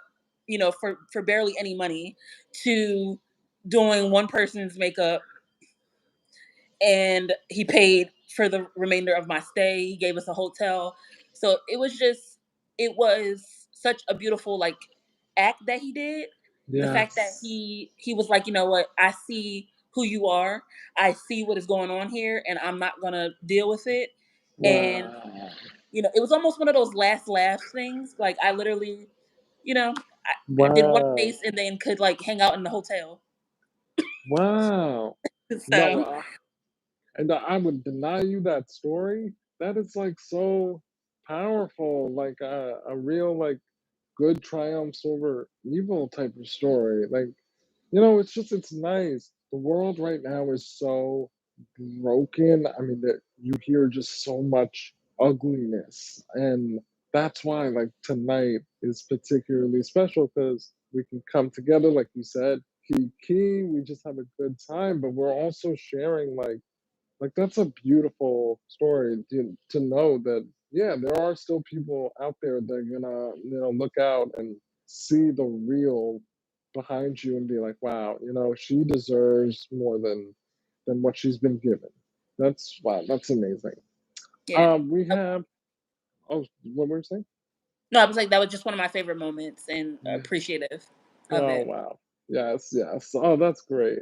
for barely any money, to doing one person's makeup, and he paid for the remainder of my stay. He gave us a hotel. So it was such a beautiful like act that he did. The fact that Yes. he was like, "You know what? I see who you are. I see what is going on here, and I'm not gonna deal with it." And Wow. it was almost one of those last laugh things. Like I literally, I did one Wow. face and then could like hang out in the hotel. Wow. No, So and I would deny you that story. That is like so powerful, like a real like good triumphs over evil type of story. Like, it's nice. The world right now is so broken. I mean, that you hear just so much ugliness, and that's why like tonight is particularly special because we can come together, like you said, key. We just have a good time, but we're also sharing like that's a beautiful story to know that yeah, there are still people out there that are gonna look out and see the real behind you and be like, wow, she deserves more than what she's been given. That's wow, that's amazing. yeah. We have oh, what were you saying? No, I was like, that was just one of my favorite moments and Yeah. appreciative of Oh it. wow. Yes, yes. Oh, that's great.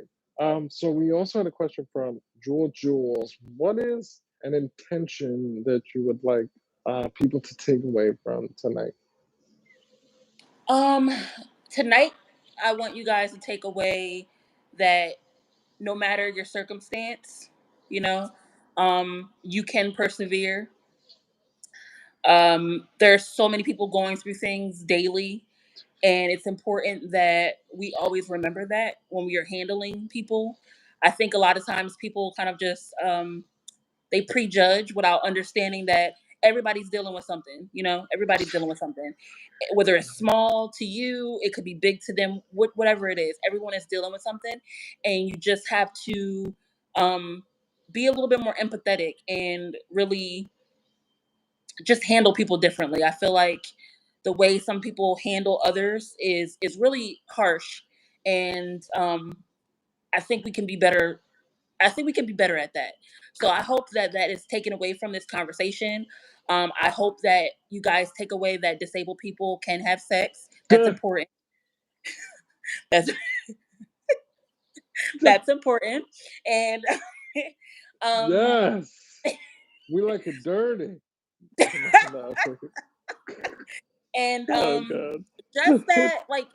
So we also had a question from Jewel Jules. What is an intention that you would like people to take away from tonight? Um, Tonight, I want you guys to take away that no matter your circumstance, you know, you can persevere. There's so many people going through things daily, and it's important that we always remember that when we are handling people. I think a lot of times people kind of just they prejudge without understanding that everybody's dealing with something. Everybody's dealing with something, whether it's small to you, it could be big to them. Whatever it is, everyone is dealing with something, and you just have to um, be a little bit more empathetic and really just handle people differently. I feel like the way some people handle others is really harsh, and I think we can be better. I think we can be better at that. So I hope that that is taken away from this conversation. I hope that you guys take away that disabled people can have sex. That's important. That's that's important. And um Yes. We like it dirty. No, no, and oh god. just that, like,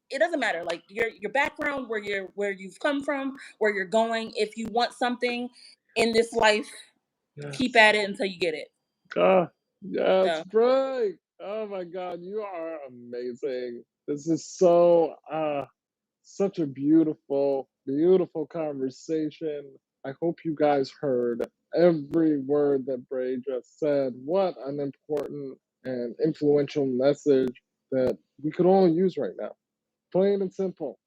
it doesn't matter, like, your background, where you've come from, where you're going. If you want something in this life, keep Yes. at it until you get it. Ah, yes, So Bray. Oh my God, you are amazing. This is so such a beautiful, beautiful conversation. I hope you guys heard every word that Bray just said. What an important and influential message that we could all use right now. Plain and simple,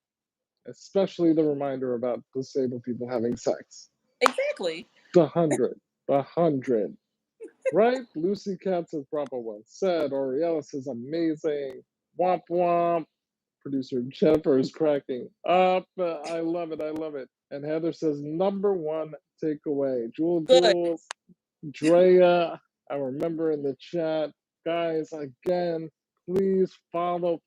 especially the reminder about disabled people having sex. exactly. The hundred. Right? Lucy Katz says Bravo once said, Oriella says amazing. Womp womp. Producer Jennifer is cracking up. I love it. I love it. And Heather says number one takeaway. Jewel Good. Jules, Drea, I remember in the chat. Guys, again, please follow.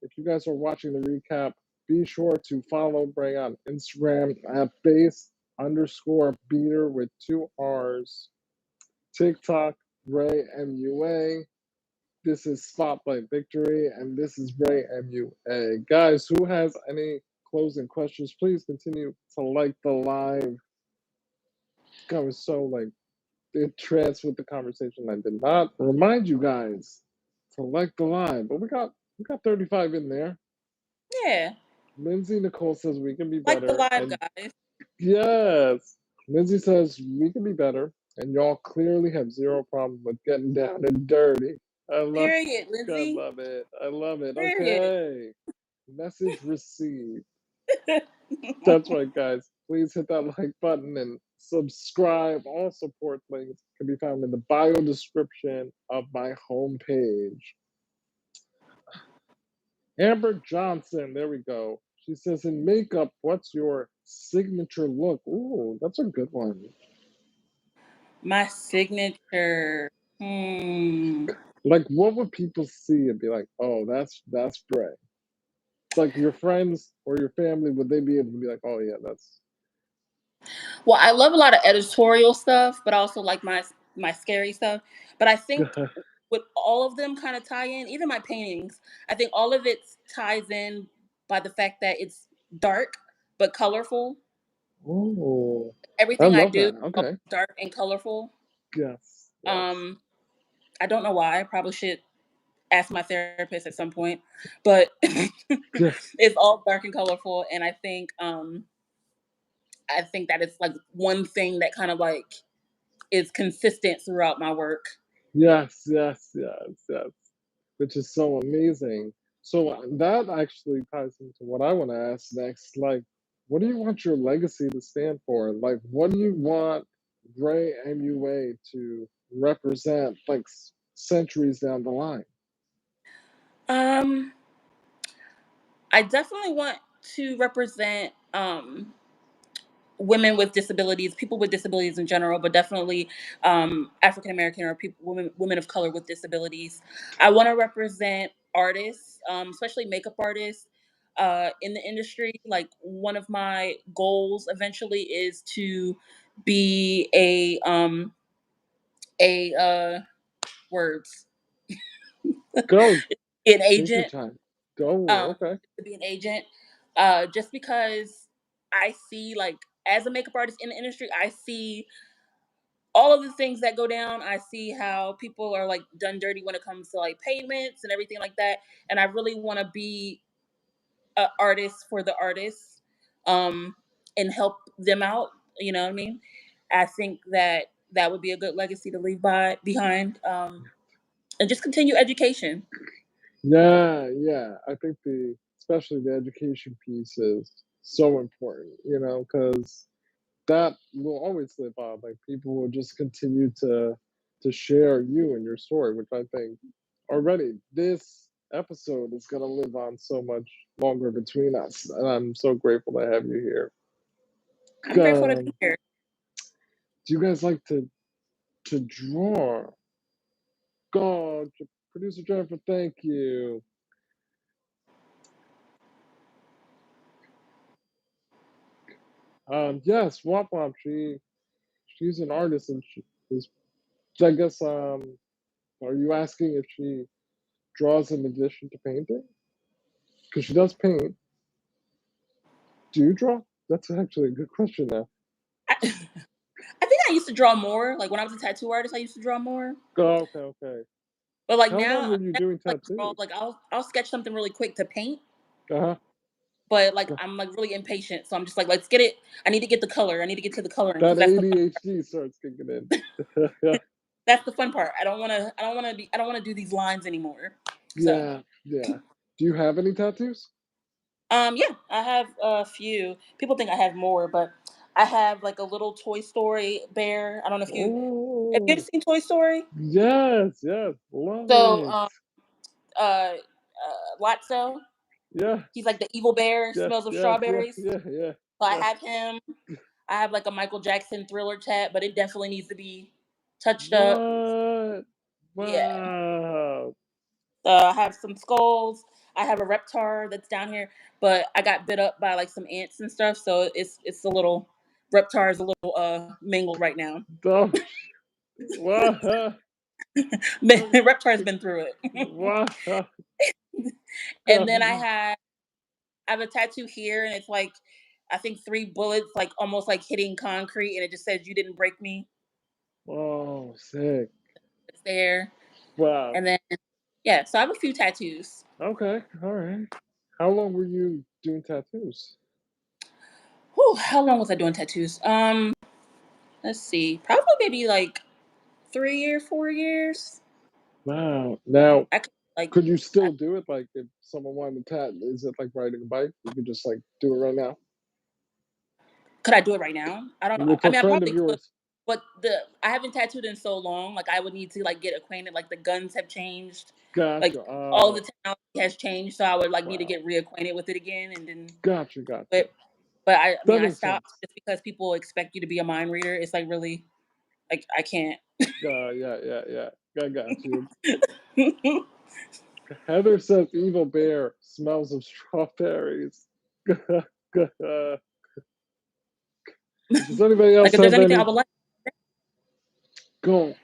If you guys are watching the recap, be sure to follow Bray on Instagram at base_beater with two R's. TikTok, Bray MUA. This is Spotlight Victory, and this is Bray MUA. Guys, who has any closing questions, please continue to like the live. I was so like entranced with the conversation. I did not remind you guys to like the live, but we got 35 in there. Yeah. Lindsay Nicole says we can be Like the better, live and guys. yes, Lindsay says we can be better, and y'all clearly have zero problem with getting down and dirty. I love Period, I Lindsay. love it. I love it. Period. Okay. Message received. That's right, guys. Please hit that like button and subscribe. All support links can be found in the bio description of my homepage. Amber Johnson, there we go. She says, in makeup, what's your signature look? Ooh, that's a good one. My signature. Like, what would people see and be like, oh, that's Bray? Like your friends or your family, would they be able to be like, oh yeah, that's Well, I love a lot of editorial stuff, but I also like my scary stuff. But I think with all of them kind of tie in, even my paintings, I think all of it ties in by the fact that it's dark but colorful. oh, I Everything I love do that. is all Okay. dark and colorful. Yes. Yes. Um, I don't know why. I probably should ask my therapist at some point, but Yes. it's all dark and colorful, and I think that it's like one thing that kind of like is consistent throughout my work. Yes. Yes. Yes. Yes. Which is so amazing. So that actually ties into what I want to ask next. Like, what do you want your legacy to stand for? Like, what do you want Bray MUA to represent, like centuries down the line? Um, I definitely want to represent women with disabilities, people with disabilities in general, but definitely African American or women of color with disabilities. I want to represent artists, especially makeup artists, in the industry. Like one of my goals eventually is to be a words Go. an Take your agent. time. Go. Okay. To be an agent, just because I see, like, as a makeup artist in the industry, I see all of the things that go down. I see how people are like done dirty when it comes to like payments and everything like that. And I really want to be an artist for the artists, um, and help them out. You know what I mean? I think that that would be a good legacy to leave behind, and just continue education. Yeah. I think especially the education piece is so important, because that will always live on. Like people will just continue to share you and your story, which I think already this episode is gonna live on so much longer between us. And I'm so grateful to have you here. I'm grateful to be here. Do you guys like to draw? God, producer Jennifer, thank you. Yes, Wop Wop, she's an artist and she is. I guess are you asking if she draws in addition to painting? Because she does paint. Do you draw? That's actually a good question now. I, I think I used to draw more. Like when I was a tattoo artist, I used to draw more. Oh, okay. But like How long now, were you I doing like draw. tattoos? Like I'll sketch something really quick to paint. Uh But like huh. I'm like really impatient, so I'm just like, let's get it. I need to get the color. I need to get to the coloring because That ADHD starts kicking in. that's the fun part. I don't want to do these lines anymore. So Yeah. Do you have any tattoos? yeah, I have a few. People think I have more, but I have like a little Toy Story bear. I don't know if you have you ever Oh, seen Toy Story? yes. Love So it. Lotso, Yeah, he's like the evil bear, smells of strawberries. So I yeah. have him. I have like a Michael Jackson Thriller tat, but it definitely needs to be touched up. What? Yeah. Wow. I have some skulls. I have a reptar that's down here, but I got bit up by like some ants and stuff, so it's a little reptar is a little mangled right now. Oh, wow. Reptar's been through it. Wow. And then I have a tattoo here, and it's like I think 3 bullets, like almost like hitting concrete, and it just says "You didn't break me." Oh, sick. It's there, Wow. and then yeah, so I have a few tattoos. Okay. All right. How long were you doing tattoos? Whew, how long was I doing tattoos? Let's see, probably maybe like 3 years, 4 years. Wow. Now, I could like, could you I, still do it? Like, if someone wanted to is it like riding a bike? You could just like do it right now. could I do it right now? I don't know. If I a mean, I friend of probably could, yours, but I haven't tattooed in so long. Like, I would need to like get acquainted. Like, the guns have changed. Like, gotcha. all the Oh, technology has changed, so I would like need to wow. get reacquainted with it again, and then. Gotcha. But I mean, That I makes stopped sense. just because people expect you to be a mind reader. It's like really like I can't. Yeah. I got you. Heather says evil bear smells of strawberries. Does anybody Like, else if there's have anything I any? would like. Go.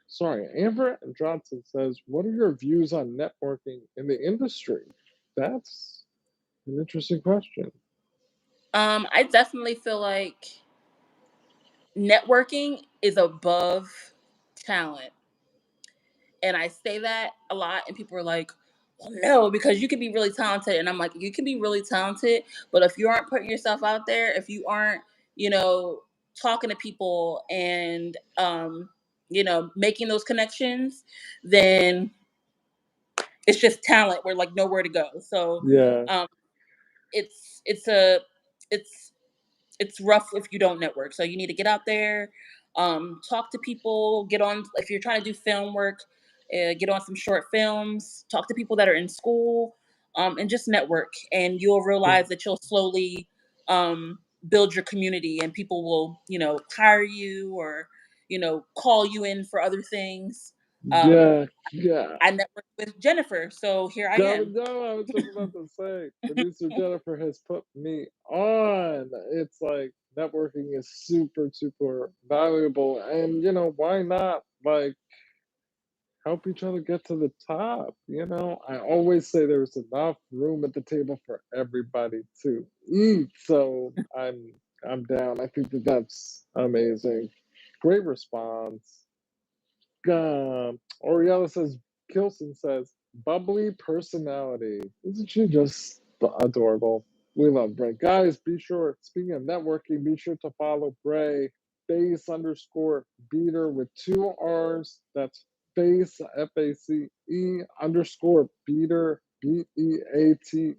Sorry, Amber Johnson says, "What are your views on networking in the industry?" That's an interesting question. I definitely feel like networking is above talent. And I say that a lot, and people are like, well, no, because you can be really talented. And I'm like, you can be really talented, but if you aren't putting yourself out there, if you aren't, you know, talking to people and, making those connections, then it's just talent. We're like nowhere to go. So Yeah, um, it's a, it's it's rough if you don't network. So you need to get out there, talk to people, get on if you're trying to do film work, get on some short films, talk to people that are in school, and just network. And you'll realize that you'll slowly, build your community, and people will, hire you or, call you in for other things. Yeah, yeah. I networked with Jennifer, so here I Gotta am. go. I was just about to say, producer Jennifer has put me on. It's like networking is super, super valuable. And, why not? Like, help each other get to the top. I always say there's enough room at the table for everybody to eat. So I'm down. I think that's amazing. Great response. Oriella says, Kilson says, bubbly personality. Isn't she just adorable? We love Bray. Guys, be sure, speaking of networking, be sure to follow Bray, Face underscore beater with two R's. That's Face, FACE underscore beater, BEATERR.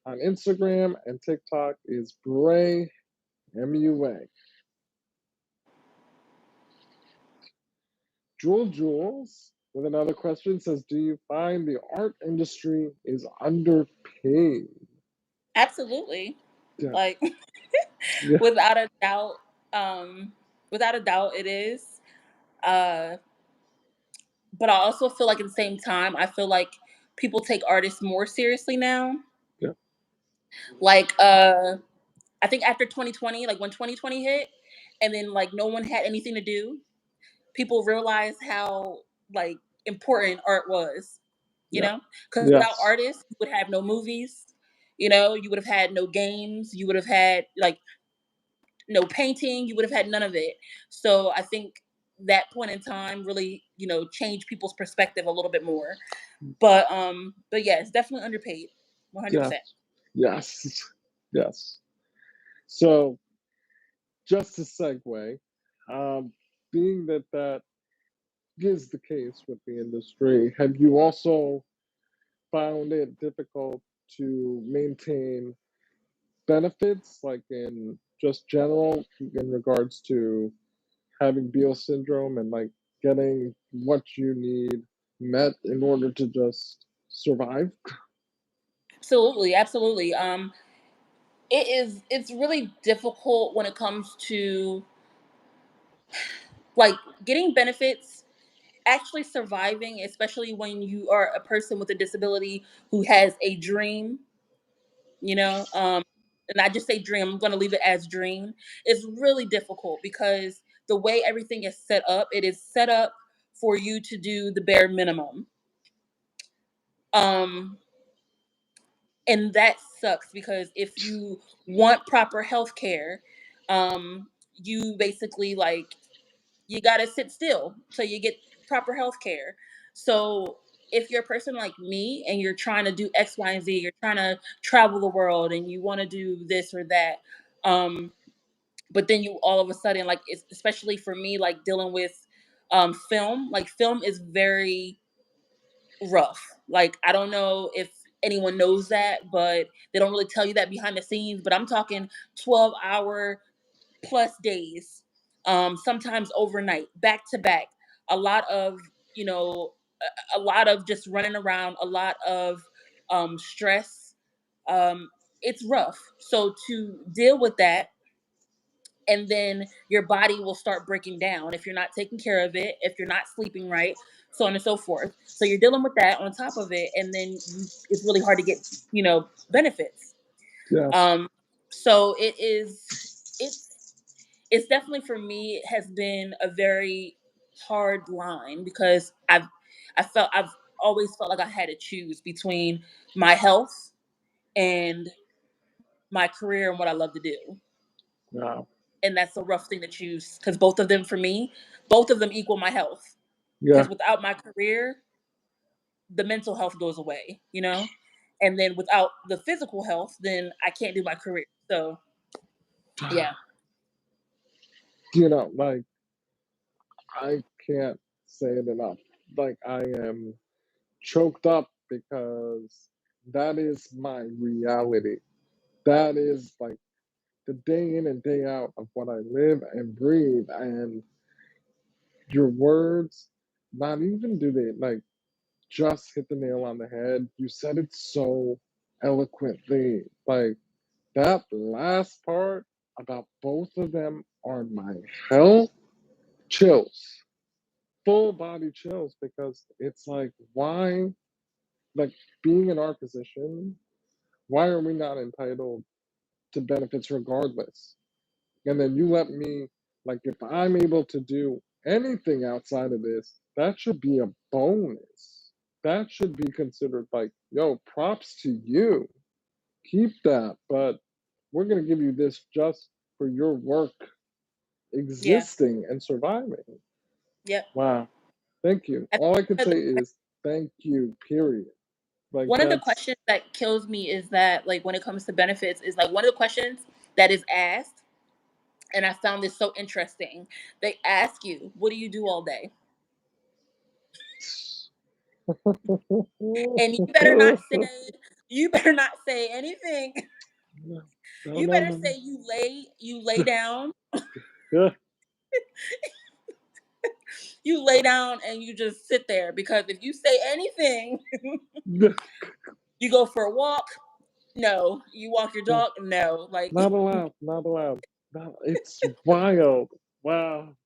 On Instagram and TikTok is Bray, MUA. Jules with another question says, do you find the art industry is underpaid? Absolutely. Yeah, Like, yeah, without a doubt, um, without a doubt, it is. Uh, but I also feel like at the same time, I feel like people take artists more seriously now. yeah, Like, I think after 2020, like when 2020 hit, and then like no one had anything to do, people realized how like important art was. You yeah. know, because without Yes, artists, you would have no movies. You would have had no games. You would have had like no painting. You would have had none of it. So I think that point in time really, changed people's perspective a little bit more. But yeah, it's definitely underpaid, yes, 100%. yes, yes. So just to segue, um, being that is the case with the industry, have you also found it difficult to maintain benefits, like in just general, in regards to having Beal syndrome and like getting what you need met in order to just survive? Absolutely, absolutely. It's really difficult when it comes to like getting benefits, actually surviving, especially when you are a person with a disability who has a dream, you know. And I just say dream, I'm going to leave it as dream. It's really difficult because the way everything is set up, it is set up for you to do the bare minimum. Um and that sucks because if you want proper health care, you basically like you got to sit still so you get proper health care. So if you're a person like me and you're trying to do X, Y, and Z, you're trying to travel the world and you want to do this or that, um, but then you all of a sudden, like, especially for me, like dealing with film, like film is very rough. Like, I don't know if anyone knows that, but they don't really tell you that behind the scenes. But I'm talking 12-hour plus days, sometimes overnight, back to back. A lot of, you know, a lot of just running around, a lot of stress. Um, it's rough. So to deal with that, and then your body will start breaking down if you're not taking care of it, if you're not sleeping right, so on and so forth. So you're dealing with that on top of it, and then it's really hard to get, benefits. Yes. Um, so it's definitely for me it has been a very hard line because I've always felt like I had to choose between my health and my career and what I love to do. Wow. And that's a rough thing to choose because both of them for me, both of them equal my health. Yeah. Because without my career, the mental health goes away, and then without the physical health, then I can't do my career. So yeah. Like, I can't say it enough. Like, I am choked up because that is my reality. That is like the day in and day out of what I live and breathe. And your words, not even do they like just hit the nail on the head. You said it so eloquently. Like, that last part about both of them are my hell chills, full body chills, because it's like, why, like, being in our position, why are we not entitled to benefits regardless? And then you let me, like, if I'm able to do anything outside of this, that should be a bonus. That should be considered like, yo, props to you. Keep that. But we're going to give you this just for your work Yeah. existing and surviving. Yep. Wow. Thank you. I think All I can one of say the is thank you, period. Like, one of the that's, questions that kills me is that, like, when it comes to benefits, is like one of the questions that is asked, and I found this so interesting. They ask you, "What do you do all day?" And you better not say anything. no, no, You no, better no, say no. you lay down, you lay down and you just sit there, because if you say anything, you go for a walk, no. You walk your dog, no. Like, Not allowed. Not allowed. No, it's wild. Wow.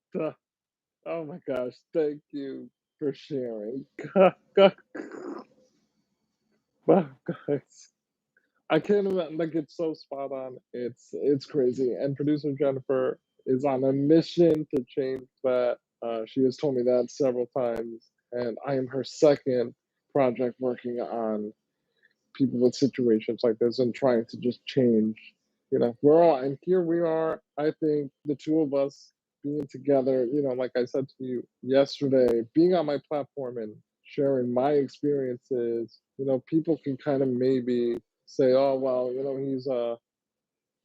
Oh my gosh. Thank you for sharing. Wow, guys. I can't imagine. Like, it's so spot on. It's crazy. And producer Jennifer is on a mission to change that. She has told me that several times, and I am her second project working on people with situations like this and trying to just change. We're all, and here we are. I think the two of us being together, like I said to you yesterday, being on my platform and sharing my experiences, people can kind of maybe say, oh, well, he's a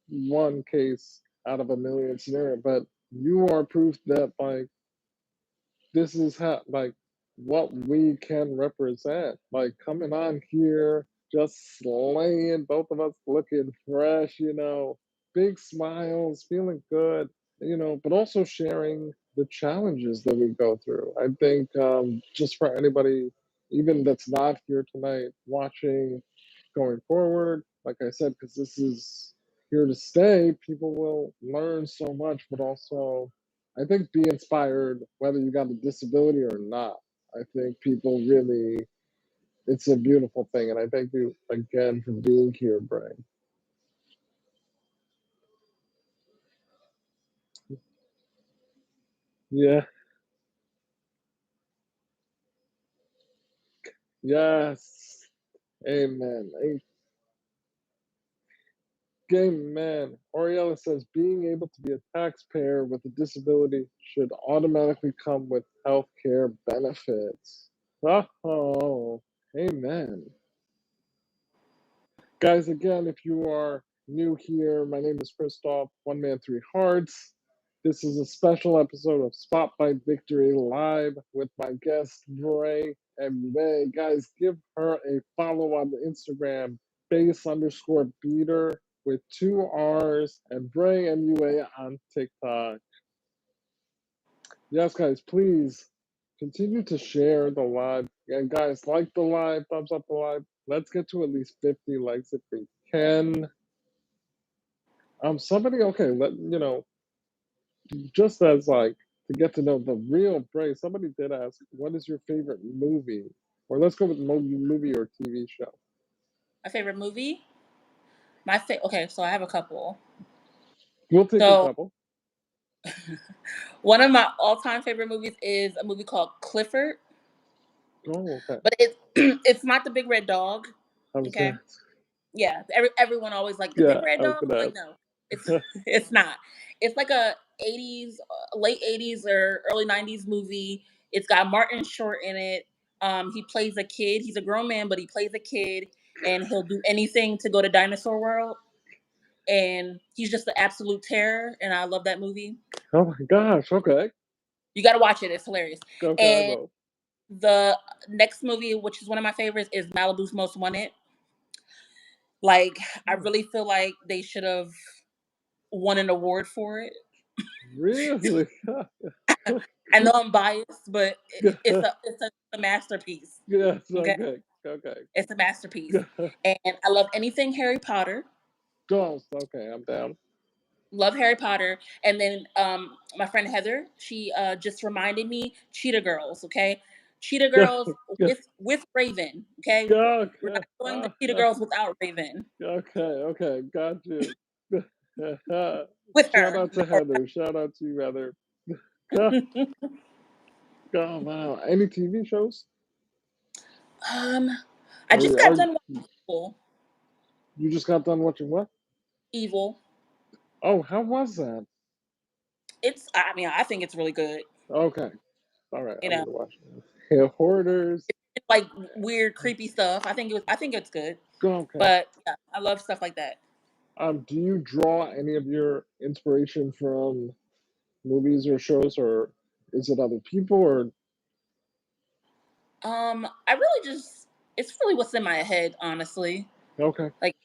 one case out of a million scenario, but you are proof that, like, this is how, like, what we can represent. Like, coming on here, just slaying, both of us looking fresh, big smiles, feeling good, but also sharing the challenges that we go through. I think, just for anybody, even that's not here tonight, watching going forward, like I said, because this is here to stay, people will learn so much, but also I think be inspired whether you got a disability or not. I think people really, it's a beautiful thing. And I thank you again for being here, Bray. Yeah. Yes. Amen. Amen. Oriella says being able to be a taxpayer with a disability should automatically come with health care benefits. Oh, amen. Guys, again, if you are new here, my name is Christoph, One Man, Three Hearts. This is a special episode of Spotlight Victory Live with my guest, Bray MUA. Guys, give her a follow on the Instagram, base_beater with 2 R's, and Bray MUA on TikTok. Yes, guys, please continue to share the live. And guys, like the live, thumbs up the live. Let's get to at least 50 likes if we can. Somebody, okay, just as, like, to get to know the real Bray, somebody did ask, what is your favorite movie? Or let's go with movie or TV show. my favorite movie, okay, so I have a couple. We'll take a So couple. one of my all-time favorite movies is a movie called Clifford, Oh, okay. but it's it's not the big red dog. I was Okay, gonna, yeah, everyone always like the big yeah, red I was dog. I'm gonna like, no, it's it's not. It's like a '80s, late '80s or early '90s movie. It's got Martin Short in it. He plays a kid. He's a grown man, but he plays a kid, and he'll do anything to go to Dinosaur World. And he's just the absolute terror, and I love that movie. oh my gosh, okay. You got to watch it; it's hilarious. Okay, I And will. the next movie, which is one of my favorites, is Malibu's Most Wanted. Like, I Oh, really feel like they should have won an award for it. really? I know I'm biased, but it's a masterpiece. Yes, Okay, okay, okay. it's a masterpiece, and I love anything Harry Potter. Ghost. Okay, I'm down. Love Harry Potter. And then my friend Heather, she just reminded me Cheetah Girls, okay? Cheetah Go, Girls go, with Raven, okay? go. We're not doing the Cheetah Uh, Girls without Raven. okay, okay, got you. With Shout her. out to Heather. Shout out to you, Heather. Go, go, wow. Any TV shows? um I Or just got are done watching Evil. you just got done watching what? Evil. Oh, how was that? I think it's really good. Okay, all right, You I'm know, gonna watch it. Hey, Hoarders. it's like weird, creepy stuff. I think it's good. Okay. But yeah, I love stuff like that. Do you draw any of your inspiration from movies or shows, or is it other people, or I really just it's really what's in my head, honestly. okay, Like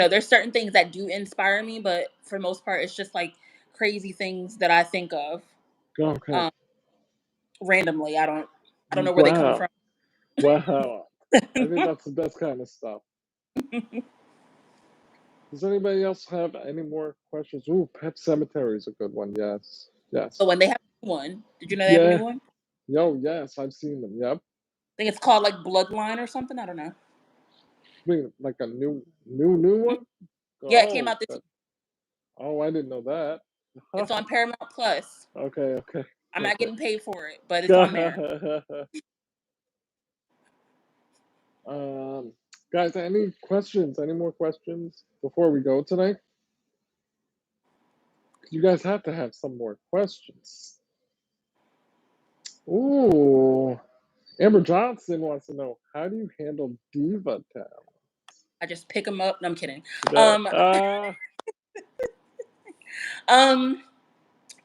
there's certain things that do inspire me, but for the most part, it's just like crazy things that I think of okay, um, randomly. I don't know where they come wow, from. wow. I think that's the best kind of stuff. Does anybody else have any more questions? Ooh, Pet Cemetery is a good one. Yes, So yes, when they have a new one, did you know they have a new yeah. one? Yo, yes, I've seen them. Yep. I think it's called like Bloodline or something. I don't know. Wait, like a new Mhm. one? Yeah, it came Oh, out this year. oh, I didn't know that. It's on Paramount Plus. Okay, okay, I'm not okay. getting paid for it, but it's on there. um, guys, any questions? Any more questions before we go tonight? You guys have to have some more questions. Ooh, Amber Johnson wants to know, how do you handle diva talent? I just pick them up. No, I'm kidding. Yeah. Um, um,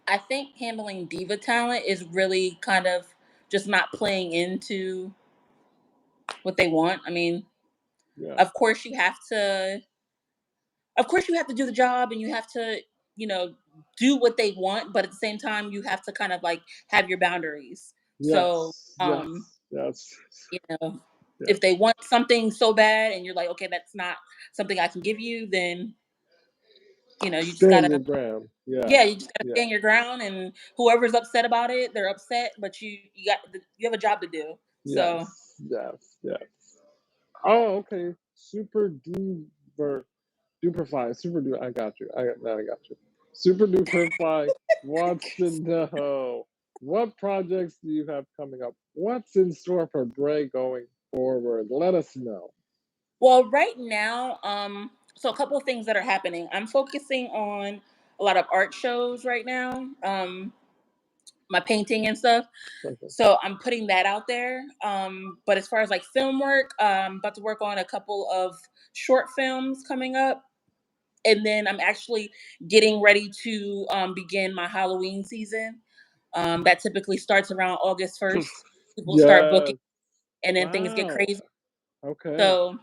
I think handling diva talent is really kind of just not playing into what they want. I mean, yeah. of course you have to do the job and you have to, you know, do what they want, but at the same time you have to kind of like have your boundaries. So, Yes. Yes. Yes. you know, Yeah. if they want something so bad and you're like, okay, that's not something I can give you, then you just Stand gotta your ground. Yeah. yeah, you just gotta Yeah. stand your ground and whoever's upset about it, they're upset, but you have a job to do. So Yes. Yes. Yes. Oh, okay. Super duper duper fly. Super duper. I got you. I got you. Super duper fly wants to know, what projects do you have coming up? What's in store for Bray going forward? Let us know. well, right now, so a couple of things that are happening. I'm focusing on a lot of art shows right now, my painting and stuff. Okay. So I'm putting that out there. But as far as like film work, I'm about to work on a couple of short films coming up. And then I'm actually getting ready to begin my Halloween season. That typically starts around August 1st. People start booking Yes. and then things get Wow. crazy. Okay. So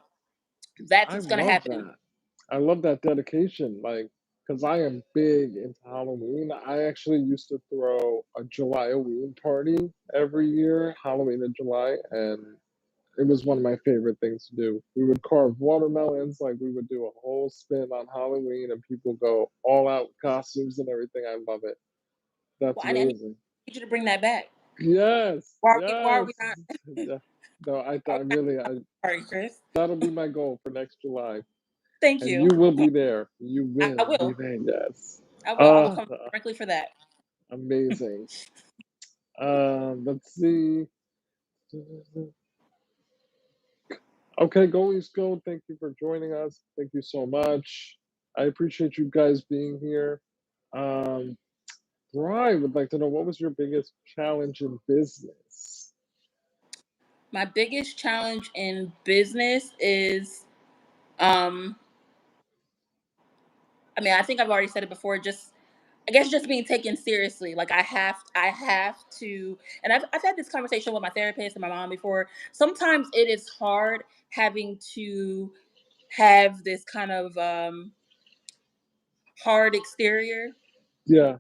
that's I what's going to love happen. that. I love that dedication. Like, because I am big into Halloween. I actually used to throw a July Halloween party every year, Halloween in July, and it was one of my favorite things to do. We would carve watermelons, like we would do a whole spin on Halloween, and people go all out with costumes and everything. I love it. That's Well, I need amazing. you to bring that back. Yes, Why are we yes. not? Yeah. No, I Are thought we really, sorry, Chris. that'll be my goal for next July. Thank And you. you will be there. You I will be will. there. Yes. I will. I will Uh, come directly for that. amazing. Let's see. Okay, goalies go. Thank you for joining us. Thank you so much. I appreciate you guys being here. Um, Brian would like to know, what was your biggest challenge in business? My biggest challenge in business is, um, I mean, I think I've already said it before. Just, I guess, just being taken seriously. Like I have to, and I've had this conversation with my therapist and my mom before. Sometimes it is hard having to have this kind of hard exterior. Yeah,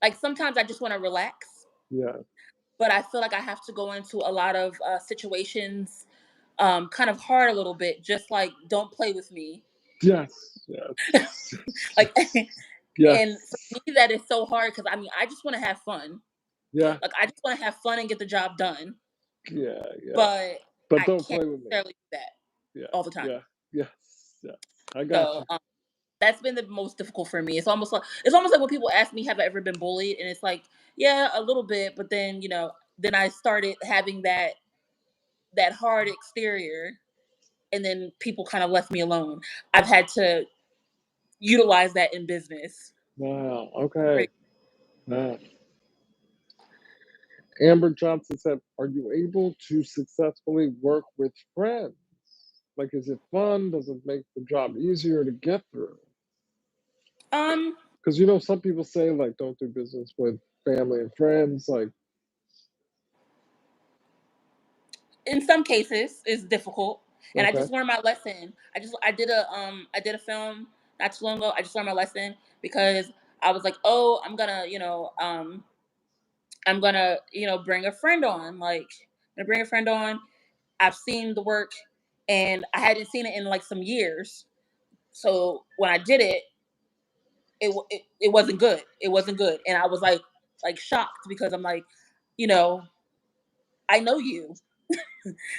Like sometimes I just want to relax, yeah, but I feel like I have to go into a lot of situations kind of hard a little bit, just like don't play with me. Yes, yes, Like, and for yes, me, that is so hard because I mean, I just want to have fun. yeah, Like, I just want to have fun and get the job done. yeah, yeah. But But I don't can't play with me. necessarily do that Yeah, all the time. yeah, yes, yes. I got So you. that's been the most difficult for me. It's almost like when people ask me, "Have I ever been bullied?" And it's like, yeah, a little bit. But then then I started having that hard exterior, and then people kind of left me alone. I've had to utilize that in business. Wow. Okay. Pretty- Wow. Amber Johnson said, "Are you able to successfully work with friends? Like, is it fun? Does it make the job easier to get through? Um, Because some people say like, don't do business with family and friends. Like, in some cases, it's difficult, and I okay, just learned my lesson. I did a film not too long ago. I just learned my lesson because I was like, oh, I'm gonna bring a friend on. Like, I'm gonna bring a friend on. I've seen the work, and I hadn't seen it in like some years. So when I did it, it wasn't good. It wasn't good, and I was like shocked because I'm like, you know, I know you.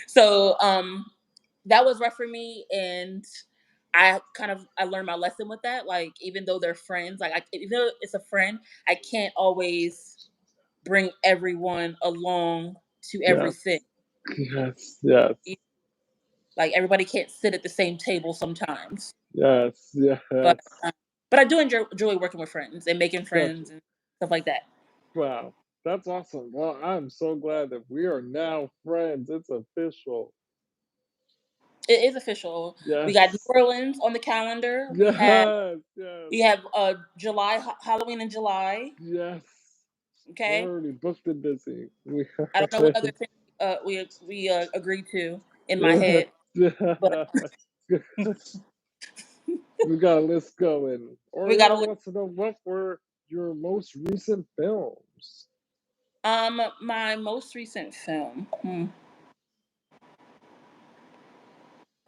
So that was rough for me, and I learned my lesson with that. Like, even though they're friends, like even though it's a friend, I can't always bring everyone along to yes, everything. yes, yes, Like, everybody can't sit at the same table sometimes. yes, But yes. but I do enjoy working with friends and making Gotcha. friends and stuff like that. Wow, that's awesome. Well, I'm so glad that we are now friends. It's official. It is official. We got New Yes, Orleans on the calendar. yes, yes, We have July Halloween in July. yes. We're Okay. already booked and busy. We I don't know what other thing we agreed to in my head, but we got a list going. we got Oriana to. wants to know what were your most recent films. My most recent film.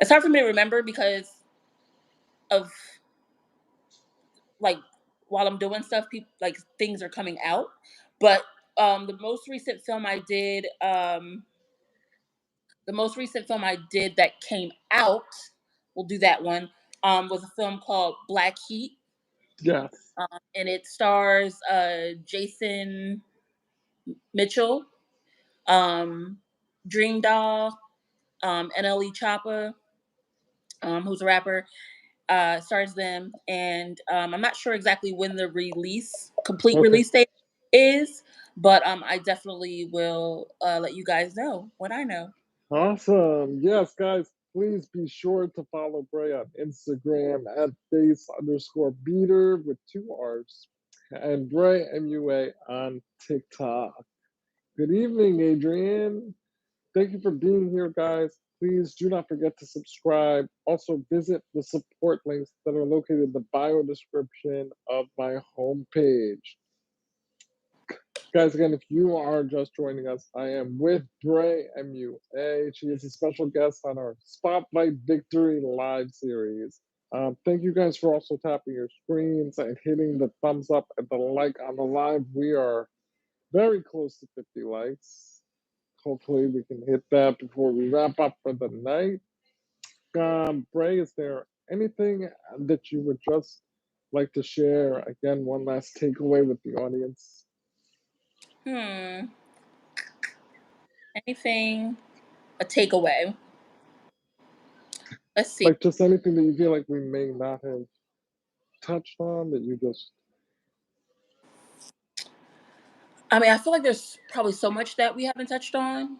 It's hard for me to remember because of, like, while I'm doing stuff, people, like, things are coming out. But the most recent film I did, that came out, we'll do that one. Was a film called Black Heat, Yes. and it stars Jason Mitchell, um, Dream Doll, NLE Choppa, who's a rapper, stars them, and I'm not sure exactly when the complete Okay. release date is, but I definitely will let you guys know when I know. Awesome. Yes, guys, please be sure to follow Bray on Instagram at face_beater with two R's and Bray MUA on TikTok. Good evening, Adrian. Thank you for being here, guys. Please do not forget to subscribe. Also, visit the support links that are located in the bio description of my homepage. Guys, again, if you are just joining us, I am with Bray MUA. She is a special guest on our Spotlight Victory Live series. Thank you guys for also tapping your screens and hitting the thumbs up and the like on the live. We are very close to 50 likes. Hopefully, we can hit that before we wrap up for the night. Bray, is there anything that you would just like to share? Again, one last takeaway with the audience. Hmm. Anything? A takeaway? Let's see. Like just anything that you feel like we may not have touched on that you just I mean, I feel like there's probably so much that we haven't touched on,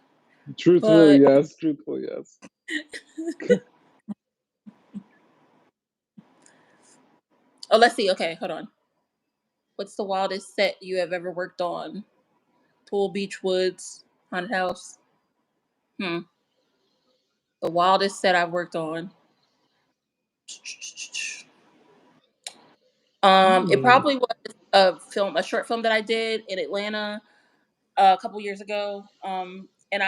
truthfully but yes, truthfully yes. oh, let's see. Okay, hold on. What's the wildest set you have ever worked on? Pool, beach, woods, haunted house. Hmm. The wildest set I've worked on. It Hmm. probably was a short film that I did in Atlanta a couple years ago. And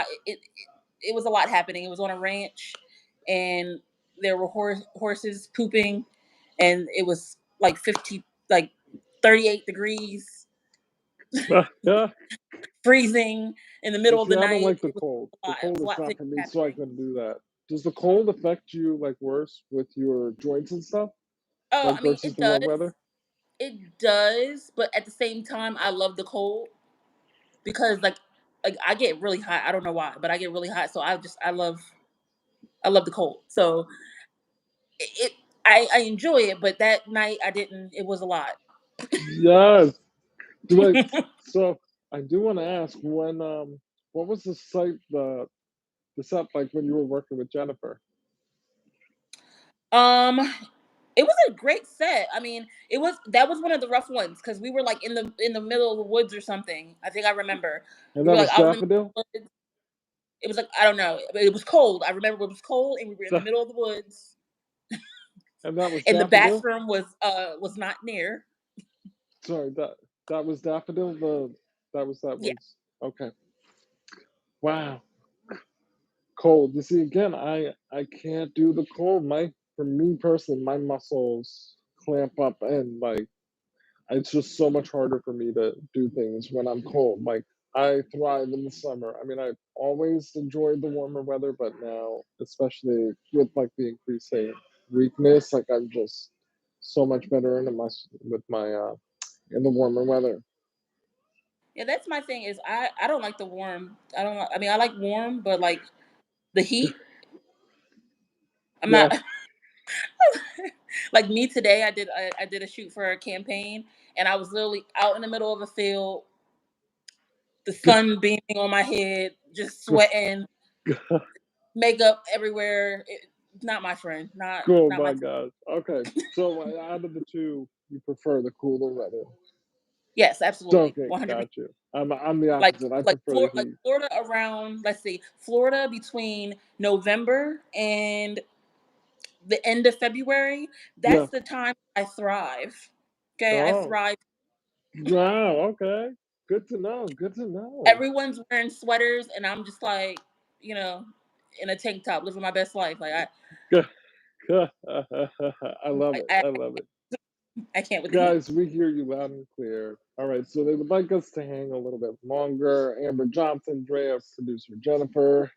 it was a lot happening. It was on a ranch, and there were horses pooping, and it was like 38 degrees, Yeah. freezing in the Well, middle of see, the I don't night. like the cold. The It cold was a is lot of not things for me, so I happening. couldn't do that. Does the cold affect you like worse with your joints and stuff, Oh, like I mean, versus the warm weather? it does, but at the same time, I love the cold because like I get really hot. I don't know why, but I get really hot. So I love the cold. So it I enjoy it, but that night I didn't. It was a lot. Yes. Do I? So I do want to ask what was the site the set like when you were working with Jennifer? um, it was a great set. I mean, that was one of the rough ones because we were like in the middle of the woods or something. I think I remember And we that were like was out in the middle Daffodil. of the woods. It was like I don't know, but it was cold. I remember it was cold, and we were in the So- middle of the woods, And that was and the Daffodil. bathroom was not near. Sorry, that was Daffodil. That Yeah, was okay. Wow, cold. You see, again, I can't do the cold. For me personally, my muscles clamp up and like it's just so much harder for me to do things when I'm cold. Like I thrive in the summer. I mean, I've always enjoyed the warmer weather, but now, especially with like the increasing weakness, like I'm just so much better with my in the warmer weather. yeah. That's my thing. Is I don't like the warm. I don't. I mean, I like warm, but like the heat. I'm Yeah, not like me today. I did a shoot for a campaign, and I was literally out in the middle of a field, the sun beaming on my head, just sweating, makeup everywhere. Not my friend. oh Not my. my gosh. Okay, so out of the two, you prefer the cooler weather. Yes, absolutely, Okay, 100%. got you. I'm the opposite. I prefer the Like heat. Florida around. Let's see, Florida between November and the end of February. Yeah. That's the time I thrive. Okay, I Oh, thrive. wow. Okay. Good to know. Good to know. Everyone's wearing sweaters, and I'm just like, you know, in a tank top, living my best life. I love it. I, I love it. I can't with the heat. Guys, we hear you loud and clear. All right, so they would like us to hang a little bit longer. Amber Johnson, Drea, producer Jennifer.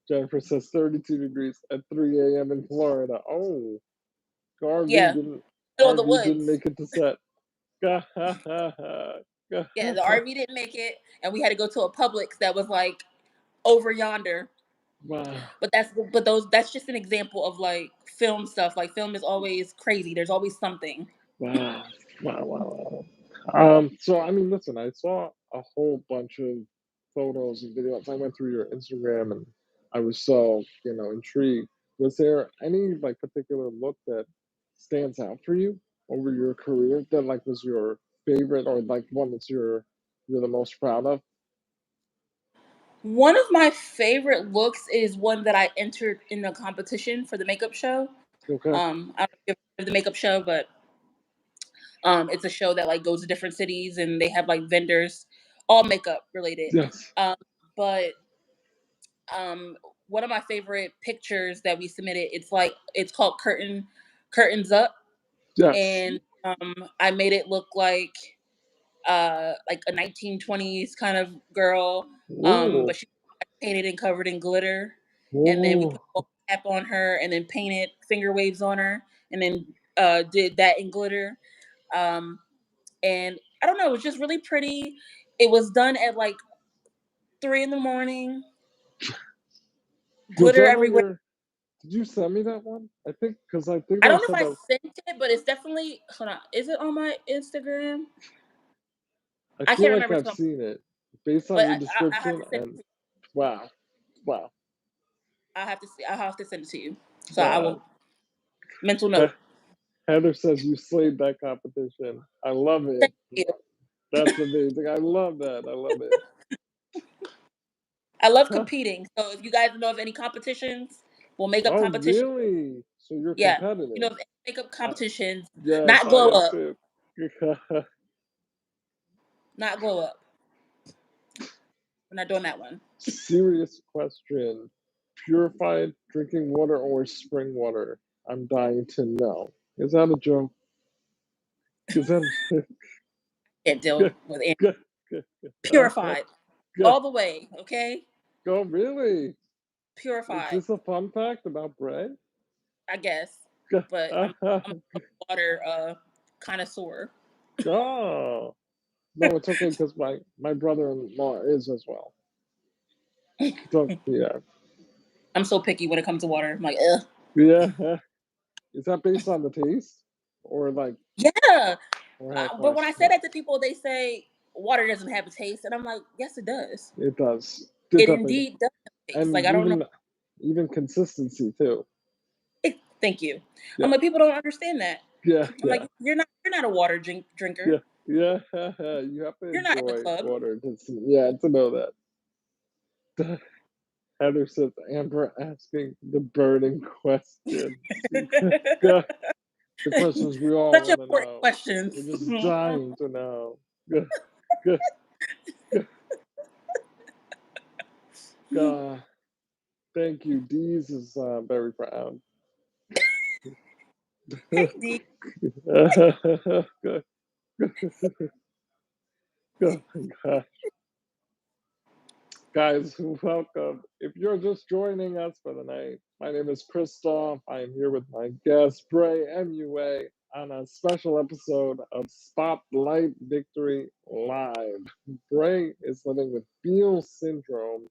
Jennifer says 32 degrees at 3 a.m. in Florida. Oh, Yeah, middle of the RV didn't woods. make it to set. Yeah, the RV didn't make it, and we had to go to a Publix that was like over yonder. Wow. But those that's just an example of like film stuff. Like film is always crazy. There's always something. Wow. Wow. Wow. So I mean, listen, I saw a whole bunch of photos and videos. I went through your Instagram and I was so, intrigued. Was there any like particular look that stands out for you over your career that like was your favorite or like one that's you're the most proud of? One of my favorite looks is one that I entered in a competition for the makeup show. Okay. I don't know if you've heard of the makeup show, but it's a show that like goes to different cities and they have like vendors, all makeup related. Yes. Um, but um, one of my favorite pictures that we submitted, it's called Curtains Up, Yes. and I made it look like a 1920s kind of girl, Ooh. but she painted and covered in glitter, and then we Ooh. put a cap on her, and then painted finger waves on her, and then did that in glitter. Um, and I don't know, it was just really pretty. It was done at like 3 in the morning, Was glitter that on everywhere. your did you send me that one? I think because I think I I don't know saw if I that. sent it, but it's definitely hold on. Is it on my Instagram? I I feel can't like remember, I've seen it based on but your I have description to send it and to you. wow, wow, I have to see. I have to send it to you. So I wow. will mental He- note. Heather says you slayed that competition. I love it. Thank you. That's amazing. I love that. I love it. I love Huh. competing. So if you guys know of any competitions, well, makeup Oh, competition, really? So you're yeah. You know competitive? of any makeup I, competitions, yes, not I glow am up, too. not glow up. We're not doing that one. Serious question. Purified drinking water or spring water? I'm dying to know. Is that a joke? Is that Can't deal good? with it. Good. Good. Purified Good. all the way. Okay, Oh, really? Is purified. this a fun fact about Bray? I guess, Good. but I'm a water connoisseur. Oh, no, it's okay because my brother-in-law is as well. So yeah, I'm so picky when it comes to water. I'm like, ugh. yeah. Is that based on the taste or like Yeah. or how it But when I tastes? say that to people, they say water doesn't have a taste, and I'm like, yes, it does. It does. It It definitely does. indeed does have a taste. Like And I don't know. even consistency too. Thank you. Yeah, I'm like, people don't understand that. yeah, I'm yeah, like, you're not a water drinker. yeah, yeah. You have to You're not in the enjoy club. water to know that. Heather says Amber asking the burning questions. The questions we all Such want to important know. questions. We're just dying to know. Good, good, good. God, thank you. Deez is very proud. Hey, D. Good, good, good. God. Guys, welcome. If you're just joining us for the night, my name is Christoph. I am here with my guest, Bray, MUA, on a special episode of Spotlight Victory Live. Bray is living with Beal syndrome,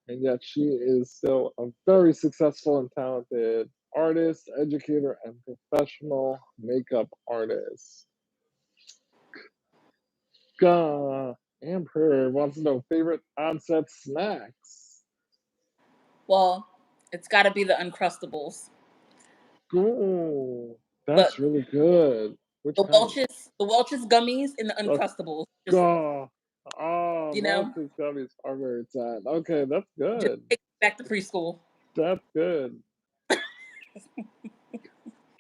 and yet she is still a very successful and talented artist, educator, and professional makeup artist. Amber wants to know favorite onset snacks. Well, it's got to be the Uncrustables. Ooh, that's Look, really good. Which the kind? Welch's gummies, and the Oh, Uncrustables. Just God. Oh, you know, Welch's gummies are very sad. Okay, that's just good. take me back to preschool. That's good.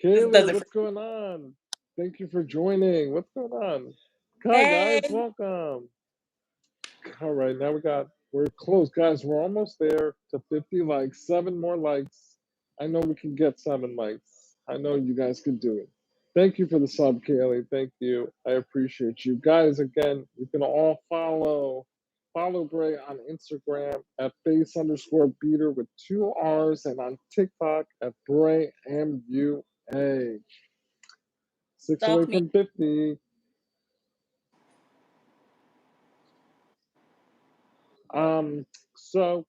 Just does Kaylee, it for what's going on? Thank you for joining. What's going on? Hi, guys. Hey. Welcome. All right, now we're close, guys. We're almost there to 50 likes. 7 more likes. I know we can get 7 likes. I know you guys can do it. Thank you for the sub, Kaylee. Thank you. I appreciate you guys. Again, you can all follow Bray on Instagram at face_beater with 2 R's and on TikTok at Bray MUA. Six away Stalk me. from 50. So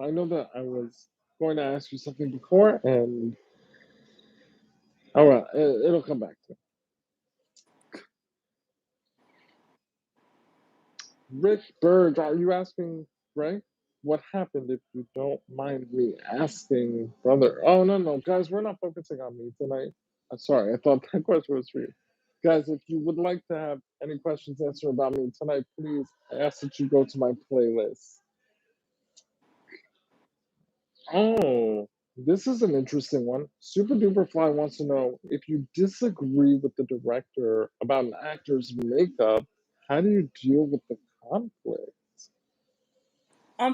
I know that I was going to ask you something before, and all right, it'll come back to me. Rich Bird, are you asking, Ray? What happened if you don't mind me asking, brother? Oh, no, no, guys, we're not focusing on me tonight. I'm sorry, I thought that question was for you. Guys, if you would like to have any questions answered about me tonight, please I ask that you go to my playlist. Oh, this is an interesting one. Super Duper Fly wants to know if you disagree with the director about an actor's makeup, how do you deal with the conflict?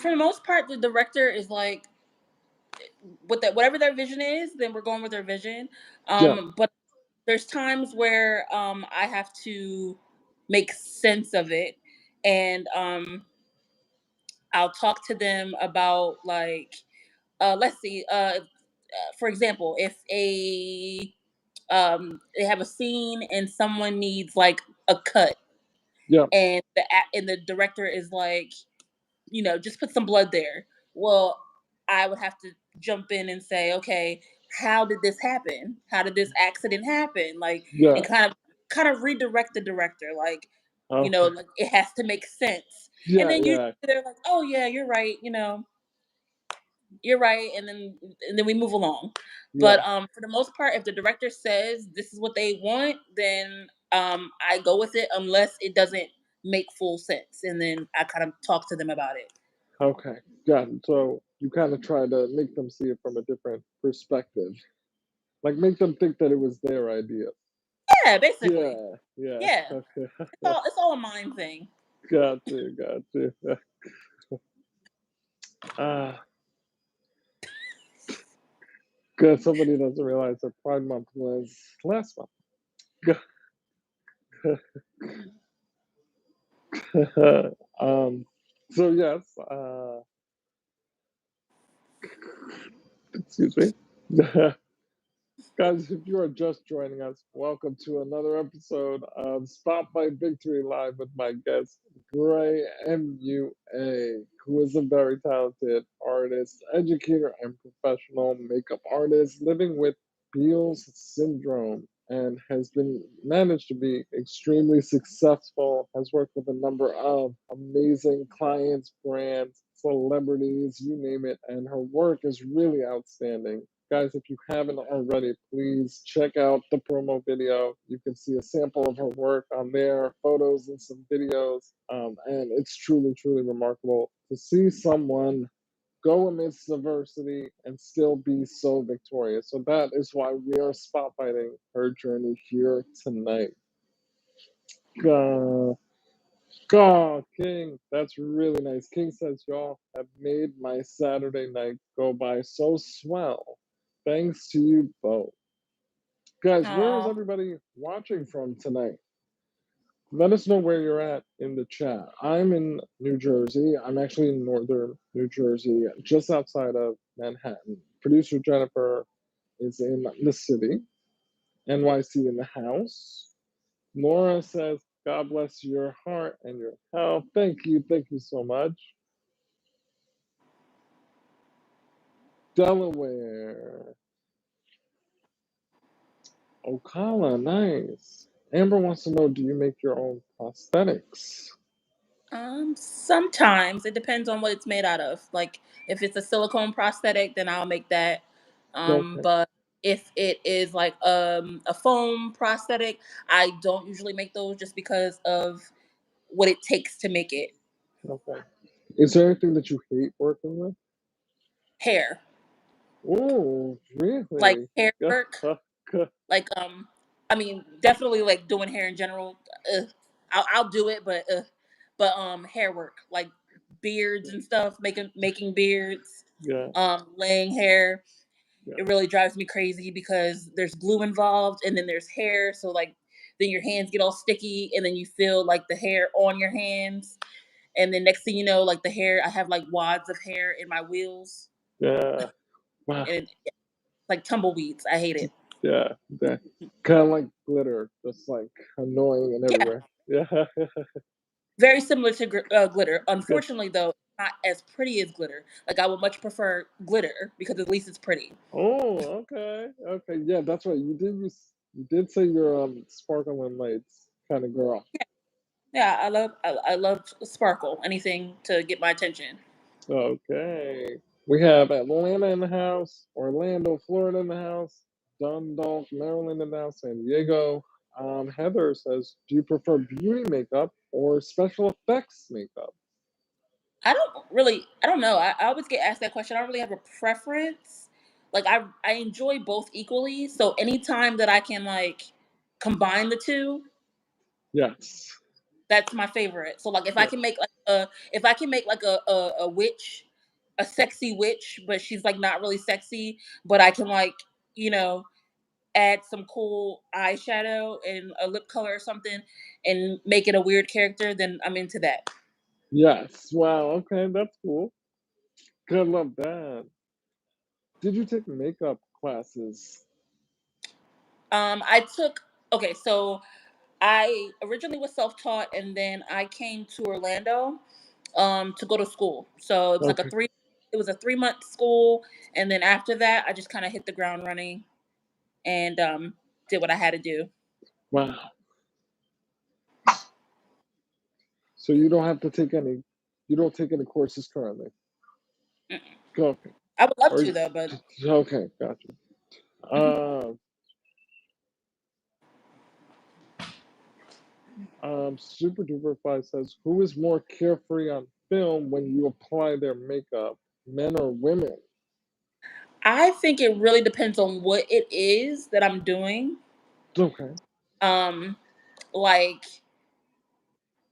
For the most part, the director is like, with that, whatever their vision is, then we're going with their vision. Yeah, But there's times where I have to make sense of it, and I'll talk to them about, like, let's see, for example, if they have a scene and someone needs like a cut, yeah, and the director is like, just put some blood there. Well, I would have to jump in and say, okay, how did this happen? How did this accident happen? Like, yeah. and kind of redirect the director, like, Okay. like it has to make sense. And Yeah, then usually yeah, they're like, oh yeah, you're right, you're right, and then we move along. yeah. But for the most part, if the director says this is what they want, then I go with it unless it doesn't make full sense, and then I kind of talk to them about it. Okay, got it. So you kind of try to make them see it from a different perspective, like make them think that it was their idea. Yeah, basically. Yeah, yeah. Yeah, Okay, it's all a mind thing. got you, got you. Ah, Because somebody doesn't realize that Pride Month was last month. um, so yes, excuse me. Guys, if you are just joining us, welcome to another episode of Spotlight Victory Live with my guest, Bray, MUA, who is a very talented artist, educator, and professional makeup artist living with Beals syndrome and has been managed to be extremely successful, has worked with a number of amazing clients, brands, celebrities, you name it, and her work is really outstanding. Guys, if you haven't already, please check out the promo video. You can see a sample of her work on there, photos and some videos. And it's truly, truly remarkable to see someone go amidst adversity and still be so victorious. So that is why we are spotlighting her journey here tonight. Uh, Oh, King, that's really nice. King says, y'all have made my Saturday night go by so swell. Thanks to you both. Guys, where is Oh, everybody watching from tonight? Let us know where you're at in the chat. I'm in New Jersey. I'm actually in northern New Jersey, just outside of Manhattan. Producer Jennifer is in the city. NYC in the house. Laura says, God bless your heart and your health. Thank you. Thank you so much. Delaware. Ocala, nice. Amber wants to know, do you make your own prosthetics? sometimes it depends on what it's made out of. Like if it's a silicone prosthetic, then I'll make that. Okay, But if it is like a foam prosthetic, I don't usually make those just because of what it takes to make it. okay. Is there anything that you hate working with? Hair, Oh, like really? hair Yeah, work, like I mean definitely like doing hair in general. I'll do it, but hair work like beards and stuff, making beards, yeah, laying hair. yeah, It really drives me crazy because there's glue involved and then there's hair, so like then your hands get all sticky and then you feel like the hair on your hands, and then next thing you know, like the hair, I have like wads of hair in my wheels, yeah. Wow, and it's like tumbleweeds. I hate it. yeah. That kind of like glitter, just like annoying and Yeah, everywhere. Yeah, very similar to glitter. good. Unfortunately, though, not as pretty as glitter. Like I would much prefer glitter because at least it's pretty. Oh, okay, okay. Yeah, that's right. You did say you're sparkling lights kind of girl. Yeah, I love sparkle. Anything to get my attention. Okay. We have Atlanta in the house, Orlando, Florida in the house, Dundalk, Maryland in the house, San Diego. Heather says, do you prefer beauty makeup or special effects makeup? I don't know. I always get asked that question. I don't really have a preference. Like I enjoy both equally. So anytime that I can like combine the two, Yes. that's my favorite. So like Yeah. if I can make like a witch, a sexy witch, but she's like not really sexy, but I can like, you know, add some cool eyeshadow and a lip color or something and make it a weird character, then I'm into that. Yes. Wow. Okay. That's cool. Good. Love that. Did you take makeup classes? I took okay, so I originally was self-taught and then I came to Orlando to go to school. So Okay. it was a 3 month school, and then after that I just kind of hit the ground running and did what I had to do. Wow. So you don't take any courses currently. Mm-mm. Okay. I would love Or, to though, but okay. Gotcha. mhm. Uh, Super Duper Fly says, who is more carefree on film when you apply their makeup, men or women? I think it really depends on what it is that I'm doing. Okay, Um, like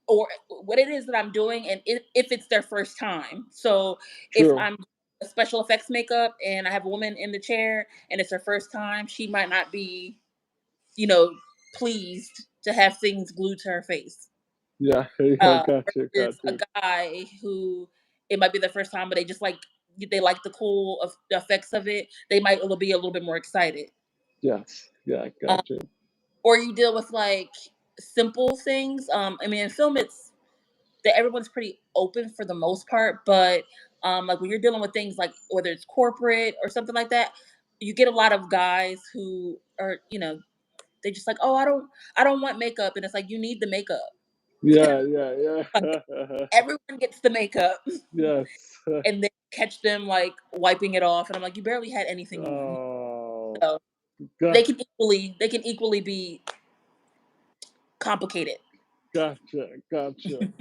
or what it is that I'm doing and if it's their first time. So if true. a special effects makeup and I have a woman in the chair and it's her first time, she might not be, you know, pleased to have things glued to her face. Yeah, yeah, got you, got Versus a you. guy who it might be their first time, but they just like they like the cool of the effects of it. They might be a little bit more excited. Yes, yeah, Um, got you. or you deal with like simple things. I mean, in film, it's that everyone's pretty open for the most part, but like when you're dealing with things like whether it's corporate or something like that, you get a lot of guys who are, they just like, oh, I don't want makeup, and it's like you need the makeup. Yeah, yeah, Like yeah. everyone gets the makeup, Yes. and then catch them like wiping it off, and I'm like, you barely had anything on. Oh, So got they can equally be complicated. gotcha, gotcha.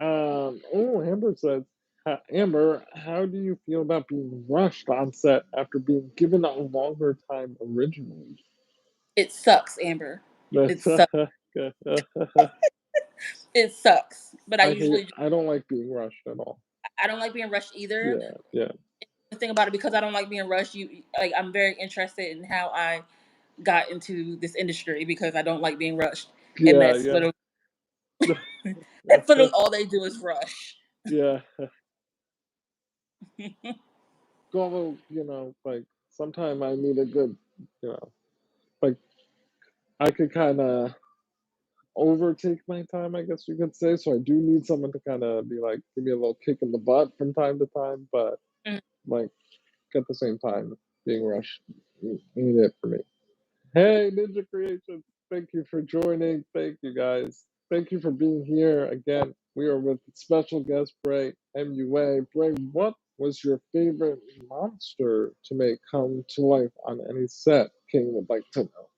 Oh, Amber says, Amber, how do you feel about being rushed on set after being given a longer time originally? It sucks, Amber. It That's sucks. It sucks. But I don't like being rushed at all. I don't like being rushed either. Yeah, yeah, The thing about it, because I don't like being rushed, I'm very interested in how I got into this industry because I don't like being rushed, and yeah, yeah. that's literally all they do is rush. Yeah. Although, like sometimes I need a good, you know, like I could kind of overtake my time, I guess you could say. So I do need someone to kind of be like, give me a little kick in the butt from time to time. But Mm. like at the same time, being rushed ain't it for me. Hey, Ninja Creations, thank you for joining. Thank you guys. Thank you for being here again. We are with special guest Bray, MUA. Bray, what was your favorite monster to make come to life on any set? King would like to know.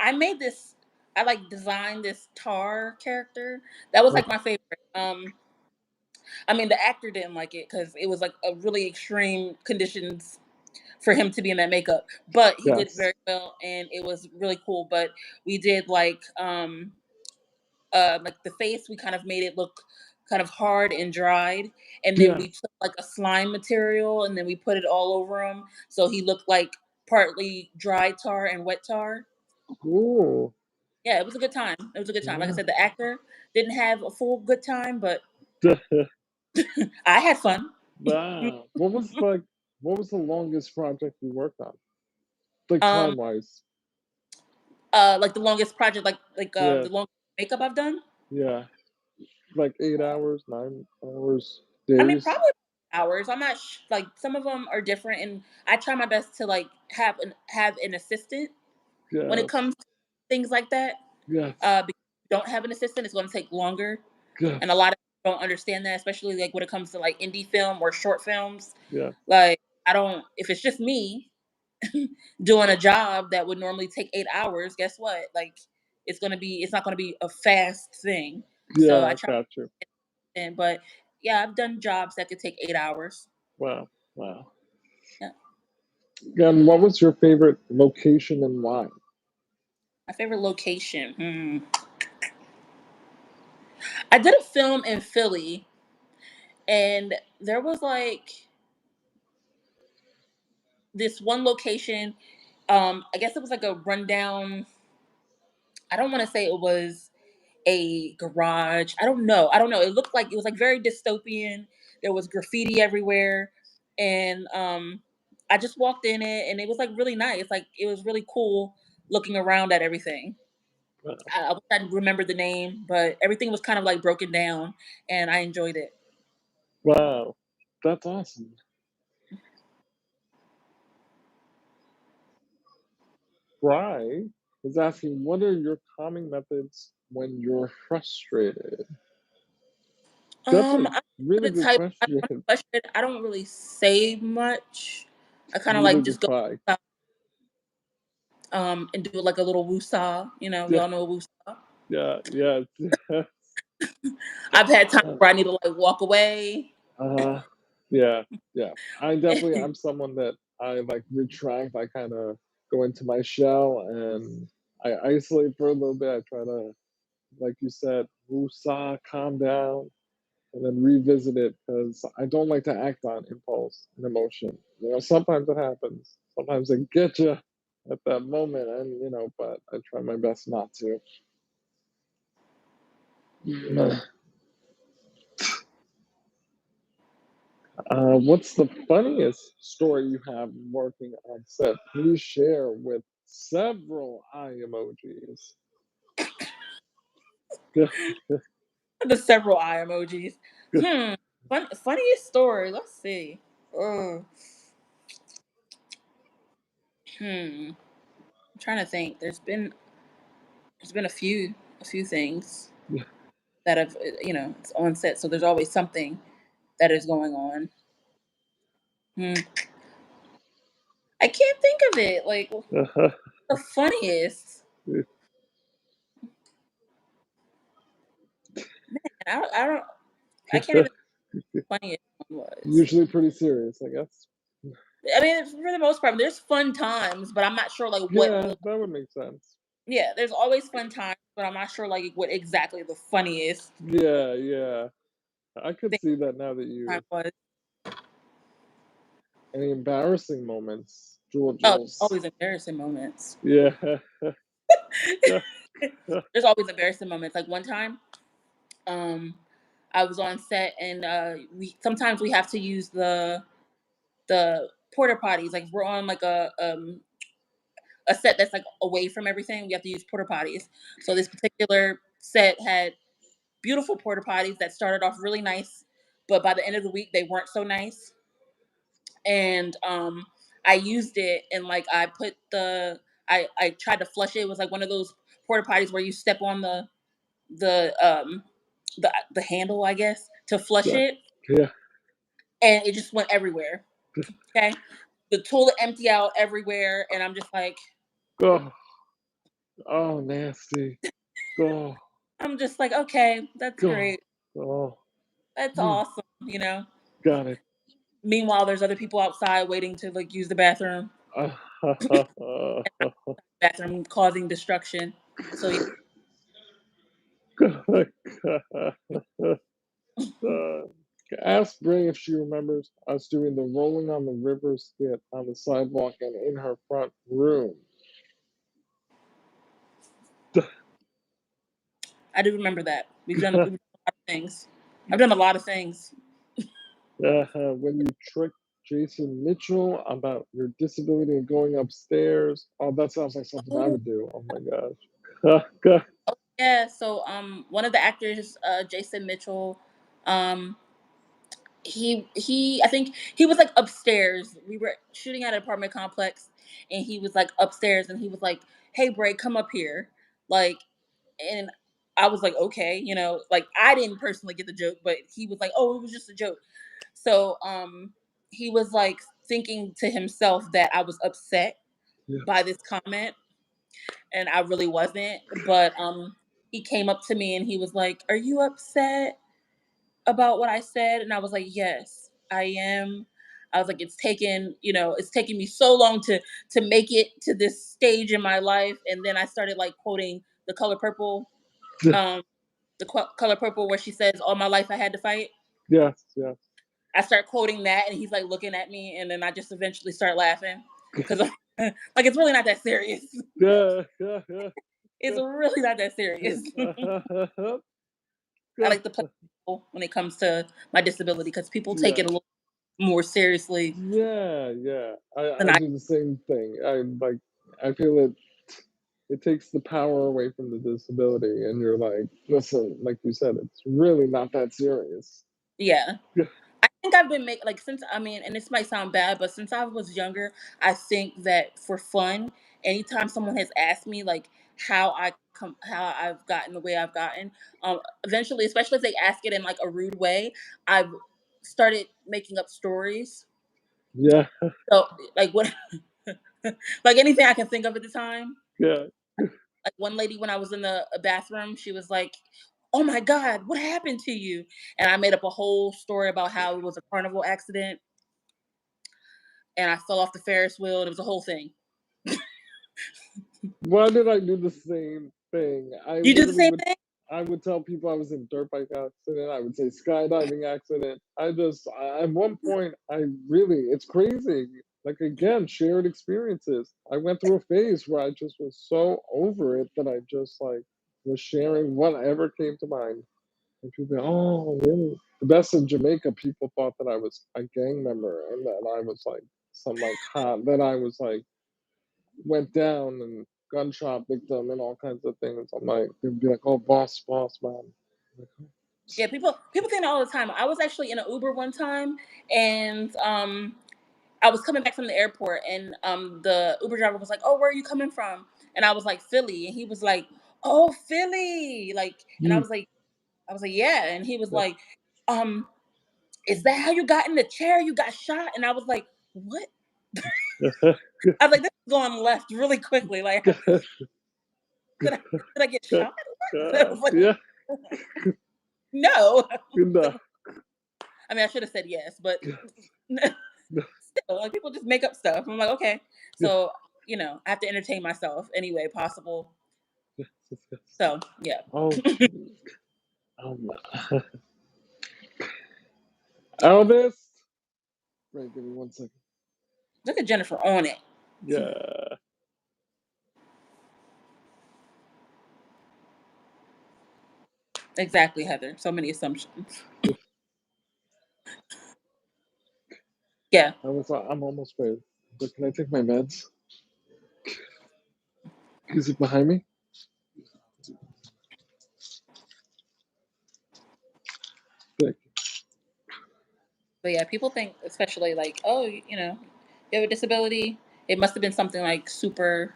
I made this. I like designed this Tar character. That was like my favorite. I mean, the actor didn't like it because it was like a really extreme conditions for him to be in that makeup, but he did Yes. very well, and it was really cool. But we did like the face, we kind of made it look kind of hard and dried, and then Yeah. we took like a slime material and then we put it all over him, so he looked like partly dry tar and wet tar. Ooh. Yeah, it was a good time. It was a good time. Like I Wow. said, the actor didn't have a full good time, but I had fun. Wow. What was the longest project you worked on? Like um, time wise. like the longest project, Yeah. the longest makeup I've done. Yeah. Like 8 hours, 9 hours, I mean, days. probably hours. I'm not like some of them are different, and I try my best to like have an assistant when it Yes. comes to things like that. Yes. Because if you don't have an assistant, it's going to take longer, and a Yes. lot of people don't understand that, especially like when it comes to like indie film or short films. Yeah. Like I don't. If it's just me doing a job that would normally take 8 hours, guess what? Like it's not gonna be a fast thing. So I Yeah, try, got you. but yeah, I've done jobs that could take 8 hours. Wow. Wow. Yeah. And what was your favorite location and why? My favorite location. I did a film in Philly, and there was like this one location. I guess it was like a rundown. I don't want to say it was a garage. I don't know. I don't know. It looked like it was like very dystopian. There was graffiti everywhere, and I just walked in it, and it was like really nice. Like it was really cool looking around at everything. Wow. I wish I remember the name, but everything was kind of like broken down, and I enjoyed it. Wow. That's awesome. Bry is asking, what are your calming methods when you're frustrated? That's a I'm really the good type. I'm question. frustrated. I don't really say much. I kind of Neither like do just go I. outside, and do like a little woosah. Yeah, Y'all know a woosah. yeah, yes, yes. I've had times where I need to like walk away. Uh, yeah, yeah. I'm someone that I like retract. I kind of go into my shell and I isolate for a little bit. I try to, like you said, woosah, calm down, and then revisit it because I don't like to act on impulse and emotion. Sometimes it happens. Sometimes they get you at that moment, and but I try my best not to. What's the funniest story you have working on set? Please share with several eye emojis. The several eye emojis. Funniest story. Let's see. Oh, I'm trying to think. There's been a few things that have it's on set, so there's always something that is going on. Hmm. I can't think of it. Like the funniest. I don't. I can't even think of what the funniest one was. Usually pretty serious, I guess. I mean, for the most part, there's fun times, but I'm not sure like what Yeah, the that would make sense. yeah. There's always fun times, but I'm not sure like what exactly the funniest Yeah, yeah. I could thing see that now that time you. was. Any embarrassing moments, Oh, Jules? always embarrassing moments. Yeah. There's always embarrassing moments. Like one time, um, I was on set and we sometimes we have to use the porta potties. Like we're on like a set that's like away from everything. We have to use porta potties. So this particular set had beautiful porta potties that started off really nice, but by the end of the week they weren't so nice. And I used it and like I put I tried to flush it. It was like one of those porta potties where you step on the the handle, I guess, to flush Yeah. it, Yeah. and it just went everywhere. Okay, the toilet empty out everywhere, and I'm just like, Oh, oh, nasty. Oh, okay, that's oh, great, oh. that's Hmm, awesome, you know. got it. Meanwhile, there's other people outside waiting to like use the bathroom, bathroom causing destruction. So yeah, Uh, Ask Bray if she remembers us doing the rolling on the river skit on the sidewalk and in her front room. I do remember that. We've done a lot of things. I've done a lot of things. When you tricked Jason Mitchell about your disability and going upstairs. Oh, that sounds like something I Oh, would do. Oh my gosh. yeah. So one of the actors, Jason Mitchell, um, I think he was like upstairs. We were shooting at an apartment complex, and he was like upstairs, and he was like, "Hey, Bray, come up here," like, and I was like, "Okay," like I didn't personally get the joke, but he was like, "Oh, it was just a joke." So he was like thinking to himself that I was upset Yeah. by this comment, and I really wasn't. But he came up to me and he was like, "Are you upset about what I said?" And I was like, "Yes, I am." I was like, it's taken me so long to make it to this stage in my life." And then I started like quoting the color purple, um, color purple, where she says, "All my life I had to fight." Yes, yes. I start quoting that, and he's like looking at me, and then I just eventually start laughing because like it's really not that serious. Yeah, yeah, yeah. It's really not that serious. I like to play people when it comes to my disability because people take Yeah. it a little more seriously Yeah, yeah. than I I. do the same thing. I feel it takes the power away from the disability and you're like, listen, like you said, it's really not that serious. Yeah, I think I've been making like since I mean, and this might sound bad, but since I was younger, I think that for fun, anytime someone has asked me like how I've gotten the way I've gotten, eventually, especially if they ask it in like a rude way, I've started making up stories. Yeah, So like what, like anything I can think of at the time. yeah. Like one lady when I was in the bathroom, she was like, "Oh my God, what happened to you?" And I made up a whole story about how it was a carnival accident and I fell off the Ferris wheel. And it was a whole thing. Why did I do the same thing? I You do the literally same would thing? I would tell people I was in a dirt bike accident. I would say skydiving accident. At one point, it's crazy. Like, again, shared experiences. I went through a phase where I just was so over it that I just like was sharing whatever came to mind. And people go, oh, really? The best in Jamaica, people thought that I was a gang member and that I was like some like hot, that I was like went down and gunshot victim and all kinds of things. I'm like, they'd be like, oh, boss, man. Yeah, people think that all the time. I was actually in an Uber one time, and I was coming back from the airport, and the Uber driver was like, "Oh, where are you coming from?" And I was like, "Philly," and he was like, "Oh, Philly!" Like, and Mm, I was like, "Yeah," and he was yeah. like, "Um, is that how you got in the chair? You got shot?" And I was like, "What?" I was like, "This is going left really quickly. Like, did I did I get shot?" I was like, Yeah, "No." no, I mean, I should have said yes, but still, like people just make up stuff. I'm like, okay, yeah. so I have to entertain myself any way possible. So yeah, Oh, um, Elvis. Right, give me 1 second. look at Jennifer on it. Yeah. Exactly, Heather. So many assumptions. Yeah, I'm almost ready. But can I take my meds? Is it behind me? Thank but yeah, people think, especially like, oh, you have a disability. It must have been something like super.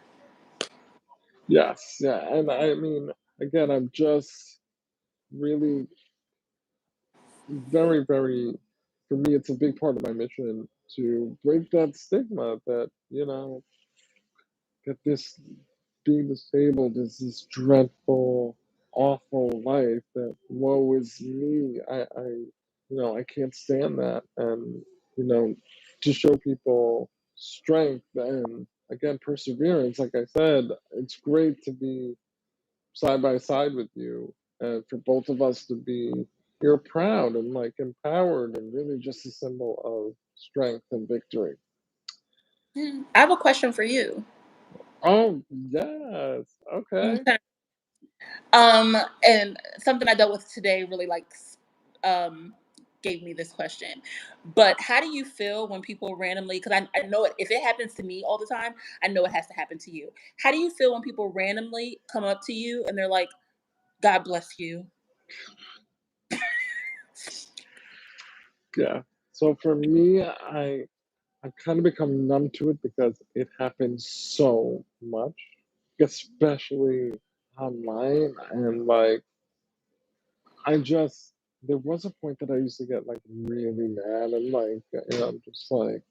Yes, yeah. And I mean, again, I'm just really very, for me, it's a big part of my mission to break that stigma that, that this being disabled is this dreadful, awful life that woe is me. I can't stand that. And, to show people strength and, again, perseverance, like I said, it's great to be side by side with you and for both of us to be here proud and like empowered and really just a symbol of strength and victory. I have a question for you. Oh, yes. Okay. Okay. And something I dealt with today really um gave me this question. But how do you feel when people randomly, because I know it, if it happens to me all the time, I know it has to happen to you. How do you feel when people randomly come up to you and they're like, God bless you? Yeah. So for me, I've kind of become numb to it because it happens so much, especially online. And like, I just, there was a point that I used to get like really mad and like, I'm just like,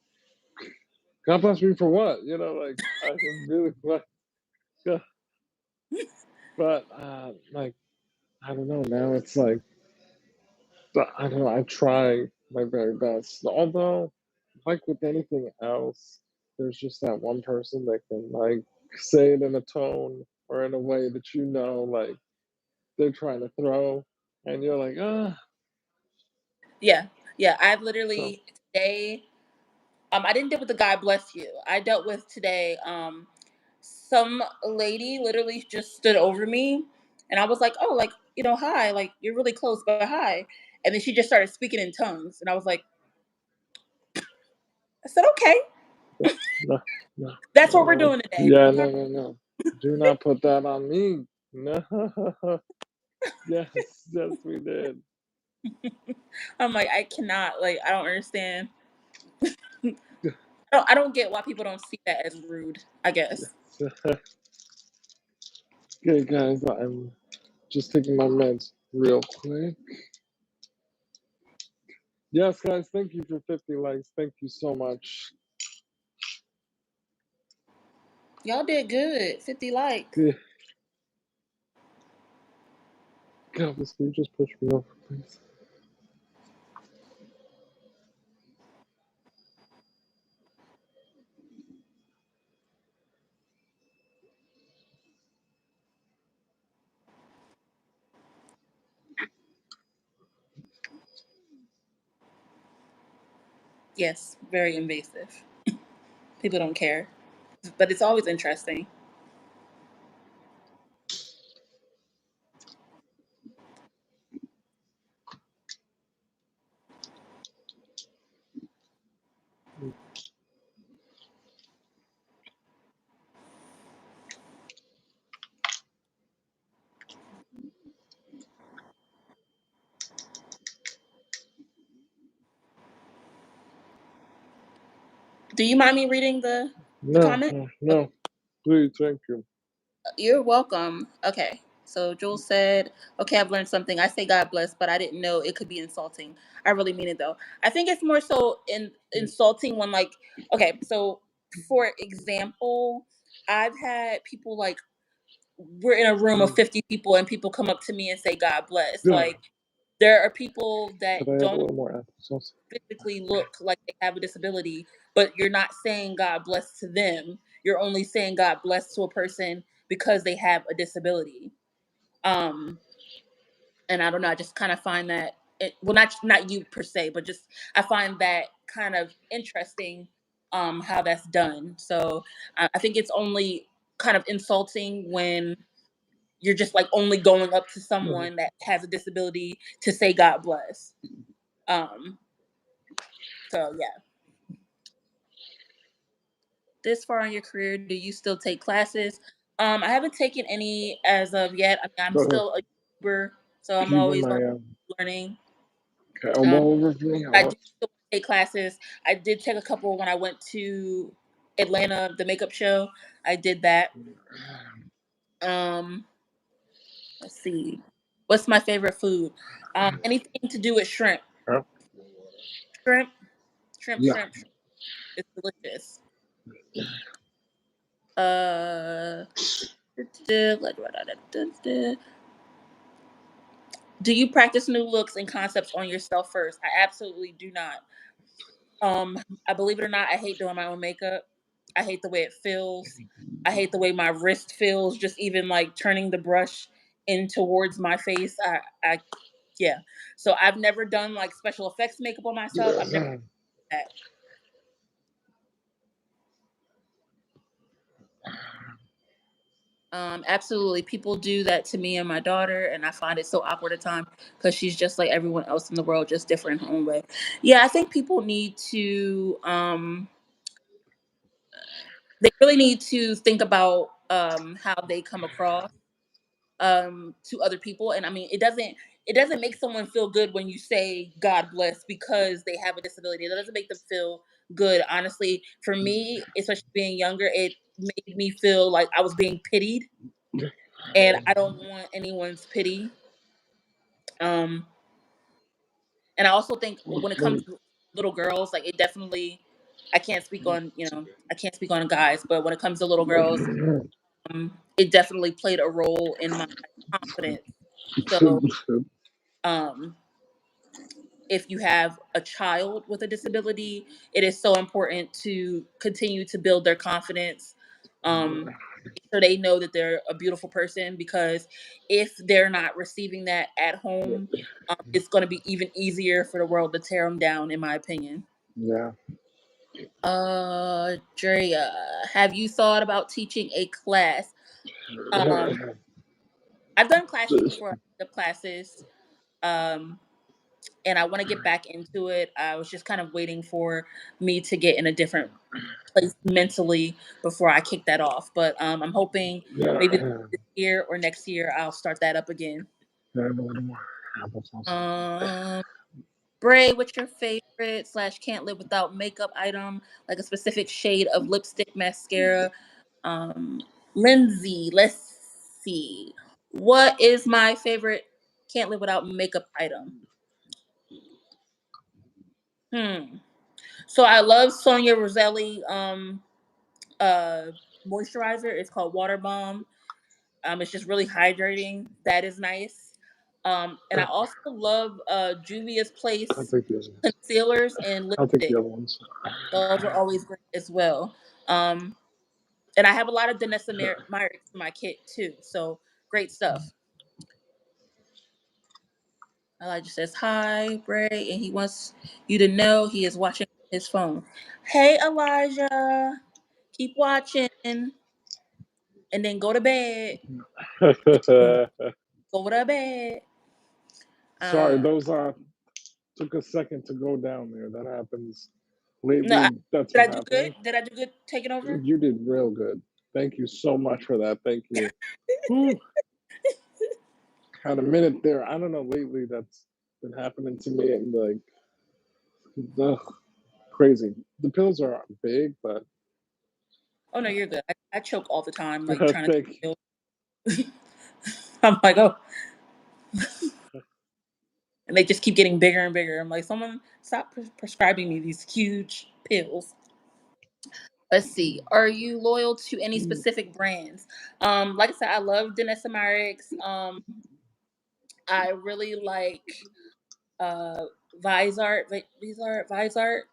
God bless me for what? Like, I really like, yeah. But like, I don't know. Now it's like, I don't know. I try my very best. Although, like with anything else, there's just that one person that can like say it in a tone or in a way that like they're trying to throw, and you're like, ah. Yeah. Yeah. I've So literally today, I didn't deal with the God bless you. I dealt with today, some lady literally just stood over me and I was like, oh, like, hi, like you're really close, but hi. And then she just started speaking in tongues. And I was like, I said, okay, yeah, no, no, that's what we're no, doing today. yeah, Okay. no. Do not put that on me. No. Yes, yes, we did. I'm like, I cannot, like, I don't understand. I don't get why people don't see that as rude, I guess. Yes. Okay, guys, I'm just taking my meds real quick. Yes, guys, thank you for 50 likes. Thank you so much. Y'all did good. 50 likes. Yeah, God, can you just push me over, please? Yes, very invasive. People don't care, but it's always interesting. Do you mind me reading the No, comment? no, no. Please, thank you. You're welcome. Okay. So Jules said, "Okay, I've learned something. I say God bless, but I didn't know it could be insulting. I really mean it though. I think it's more so insulting when like, okay, so for example, I've had people like we're in a room of 50 people and people come up to me and say God bless. Yeah. Like there are people Could that I have a don't little more applesauce? physically look like they have a disability, but you're not saying God bless to them. You're only saying God bless to a person because they have a disability. Um, and I don't know, I just kind of find that well, not you per se, but just I find that kind of interesting how that's done. So I think it's only kind of insulting when you're just like only going up to someone that has a disability to say God bless. Um, so yeah. This far in your career, do you still take classes? I haven't taken any as of yet. I mean, I'm Go ahead. still a YouTuber, so I'm Keep always my learning. Um, elbow over me. I do still take classes. I did take a couple when I went to Atlanta, the makeup show. I did that. Um, let's see. What's my favorite food? Anything to do with shrimp. Huh? Shrimp, shrimp, Yeah. shrimp, shrimp. It's delicious. Uh, do you practice new looks and concepts on yourself first? I absolutely do not. I believe it or not, I hate doing my own makeup. I hate the way it feels. I hate the way my wrist feels. Just even like turning the brush in towards my face. Yeah. So I've never done like special effects makeup on myself. I've never done that. Absolutely. People do that to me and my daughter, and I find it so awkward at times because she's just like everyone else in the world, just different in her own way. Yeah, I think people need to they really need to think about how they come across to other people. And I mean, it doesn't make someone feel good when you say God bless because they have a disability. It doesn't make them feel good. Honestly, for me, especially being younger, it made me feel like I was being pitied, and I don't want anyone's pity. Um, and I also think when it comes to little girls, like it definitely, I can't speak on guys, but when it comes to little girls, it definitely played a role in my confidence. So, um, if you have a child with a disability, it is so important to continue to build their confidence. Make sure they know that they're a beautiful person because if they're not receiving that at home, it's going to be even easier for the world to tear them down, in my opinion. Yeah. Drea, have you thought about teaching a class? Um, I've done classes before, the classes. Um, and I want to get back into it. I was just kind of waiting for me to get in a different place mentally before I kick that off. But I'm hoping maybe this year or next year I'll start that up again. Can I have a little more applesauce? Um, Bray, what's your favorite slash can't live without makeup item? Like a specific shade of lipstick, mascara. Um, Lindsay, let's see. What is my favorite can't live without makeup item? Hmm. So I love Sonia Roselli uh moisturizer. It's called Water Bomb. It's just really hydrating. That is nice. And I also love Juvia's I'll Place take the other ones. concealers and I'll take lipstick. the other ones. Those are always great as well. Um, and I have a lot of Danessa Myrick in my kit too. So great stuff. Elijah says hi, Bray, and he wants you to know he is watching his phone. Hey, Elijah, keep watching, and then go to bed. Go to bed. Sorry, Uh, those took a second to go down there. That happens no, lately. That's did what I do good? happened. Did I do good taking over? You did real good. Thank you so much for that. Thank you. Whew. Had a minute there. I don't know. Lately, that's been happening to me, and like, ugh, crazy. The pills are big, but Oh no, you're good. I choke all the time, like trying to take thank pills. I'm like, oh, and they just keep getting bigger and bigger. I'm like, someone stop prescribing me these huge pills. Let's see. Are you loyal to any you. specific brands? Like I said, I love Denesamyrix. I really like uh Visart,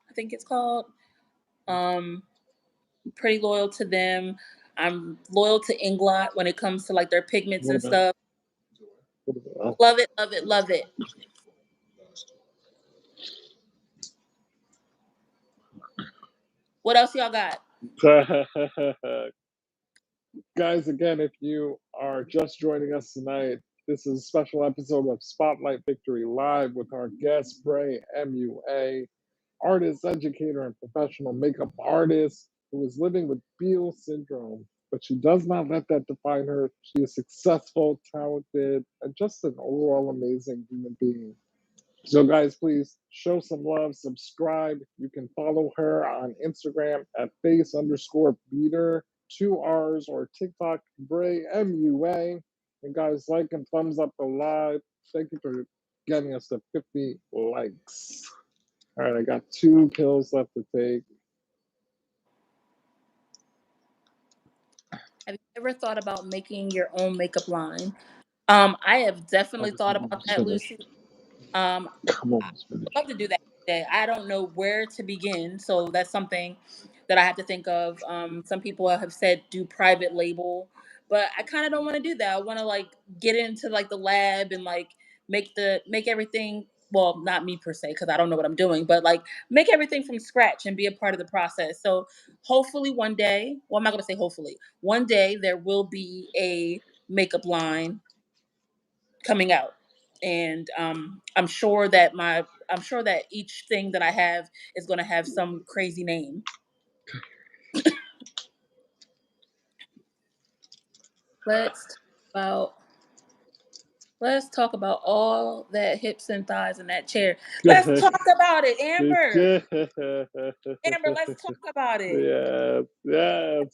I think it's called. Um, Pretty loyal to them. I'm loyal to Inglot when it comes to like their pigments What and about? stuff. What Love it, love it, love it. What else y'all got? about? Guys, again, if you are just joining us tonight, this is a special episode of Spotlight Victory Live with our guest, Bray, MUA, artist, educator, and professional makeup artist who is living with Beale syndrome. But she does not let that define her. She is successful, talented, and just an overall amazing human being. So, guys, please show some love, subscribe. You can follow her on Instagram at face_beater, 2 R's, or TikTok, Bray, MUA. And, guys, like and thumbs up the live. Thank you for getting us to 50 likes. All right, I got 2 pills left to take. Have you ever thought about making your own makeup line? I have Oh, definitely it's thought about almost that, Lucy. finished. Um, I'm I almost would finished. love to do that today. I don't know where to begin, so that's something that I have to think of. Some people have said do private label, but I kind of don't want to do that. I want to like get into like the lab and like make everything. Well, not me per se, because I don't know what I'm doing, but like make everything from scratch and be a part of the process. So hopefully one day, well, I'm not gonna say hopefully, one day there will be a makeup line coming out, and I'm sure that each thing that I have is going to have some crazy name. let's talk about let's talk about all that hips and thighs in that chair. Let's talk about it, Amber. Amber, let's talk about it. Yes, yes,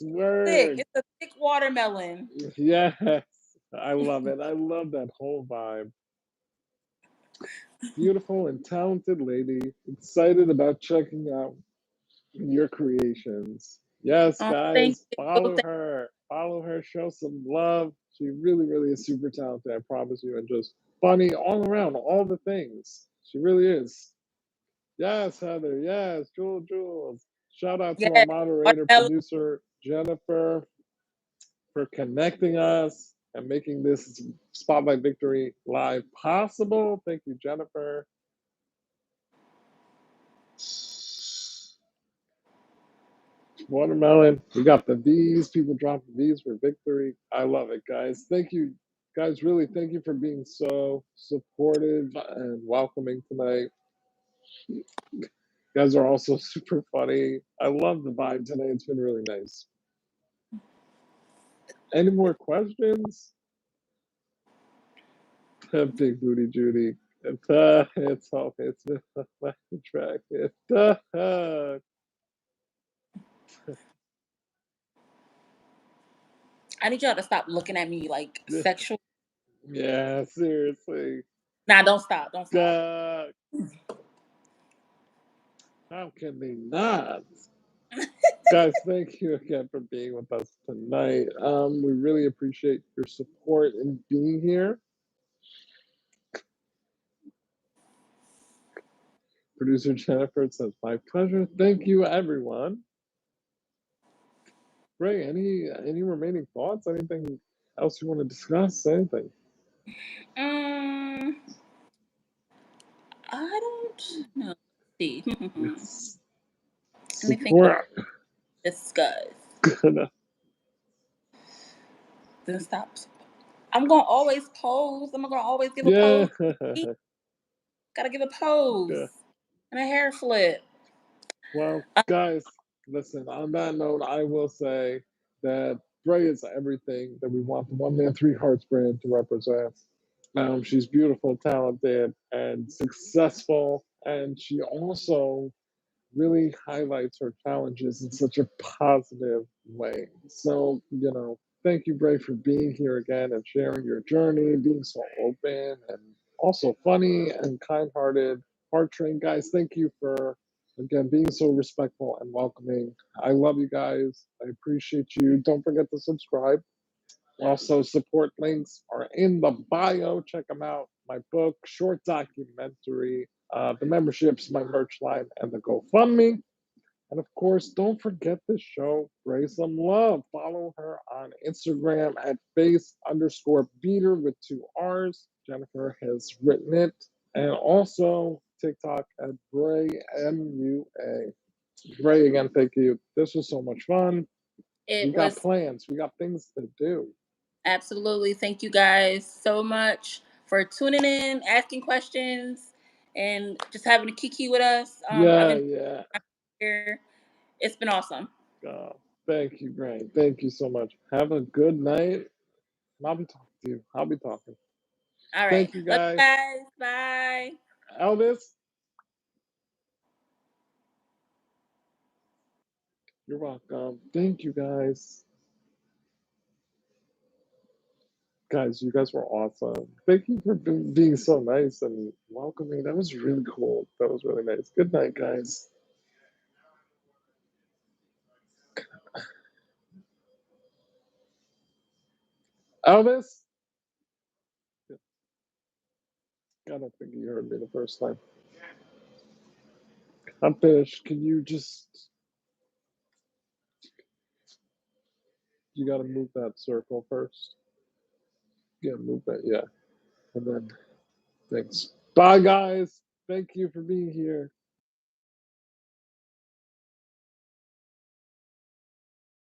Thick, word. it's a thick watermelon. Yes, I love it. I love that whole vibe. Beautiful and talented lady, excited about checking out your creations. Yes, Oh, thank guys, you. follow her. Follow her, show some love. She really, really is super talented, I promise you, and just funny all around, all the things. She really is. Yes, Heather. Yes, Jules. Shout out to our Yeah, moderator, watermelon. producer, Jennifer, for connecting us and making this Spotlight Victory Live possible. Thank you, Jennifer. Watermelon. We got the V's. People dropping V's for victory. I love it, guys. Thank you, guys. Really, thank you for being so supportive and welcoming tonight. You guys are also super funny. I love the vibe today. It's been really nice. Any more questions? Big Booty Judy. It's all it's my track. I need y'all to stop looking at me like sexual. Yeah, seriously. Nah, don't stop. Don't stop. Uh, how can they not? Guys, thank you again for being with us tonight. We really appreciate your support in being here. Producer Jennifer says, "My pleasure." Thank you, everyone. Ray, any remaining thoughts? Anything else you want to discuss? Anything? Um, I don't know. Let's see. Yes. Anything else Support. to discuss? Gonna- Then stop. I'm gonna always pose. I'm gonna always give a yeah. pose. Gotta give a pose Yeah. and a hair flip. Well, guys, listen, on that note, I will say that Bray is everything that we want the One Man, Three Hearts brand to represent. She's beautiful, talented, and successful. And she also really highlights her challenges in such a positive way. So, thank you, Bray, for being here again and sharing your journey, being so open and also funny and kind hearted, heart trained. Guys, thank you for, again, being so respectful and welcoming. I love you guys. I appreciate you. Don't forget to subscribe. Also, support links are in the bio. Check them out. My book, short documentary, the memberships, my merch line, and the GoFundMe. And of course, don't forget to show Bray some love. Follow her on Instagram at face_beater with 2 R's. Jennifer has written it. And also TikTok at Bray MUA. Bray, again, thank you. This was so much fun. It We got was plans. We got things to do. absolutely. Thank you guys so much for tuning in, asking questions, and just having a kiki with us. I've Yeah, been yeah. here. It's been awesome. Thank you, Bray. Thank you so much. Have a good night. And I'll be talking to you. I'll be talking. All right. Thank you, Love you guys. guys. Bye. Elvis, you're welcome. Thank you, guys. Guys, you guys were awesome. Thank you for being so nice and welcoming. That was really cool. That was really nice. Good night, guys. Elvis? I don't think you heard me the first time. I'm finished. Can you just. You got to move that circle first. Yeah, move that. Yeah. And then. Thanks. Bye, guys. Thank you for being here.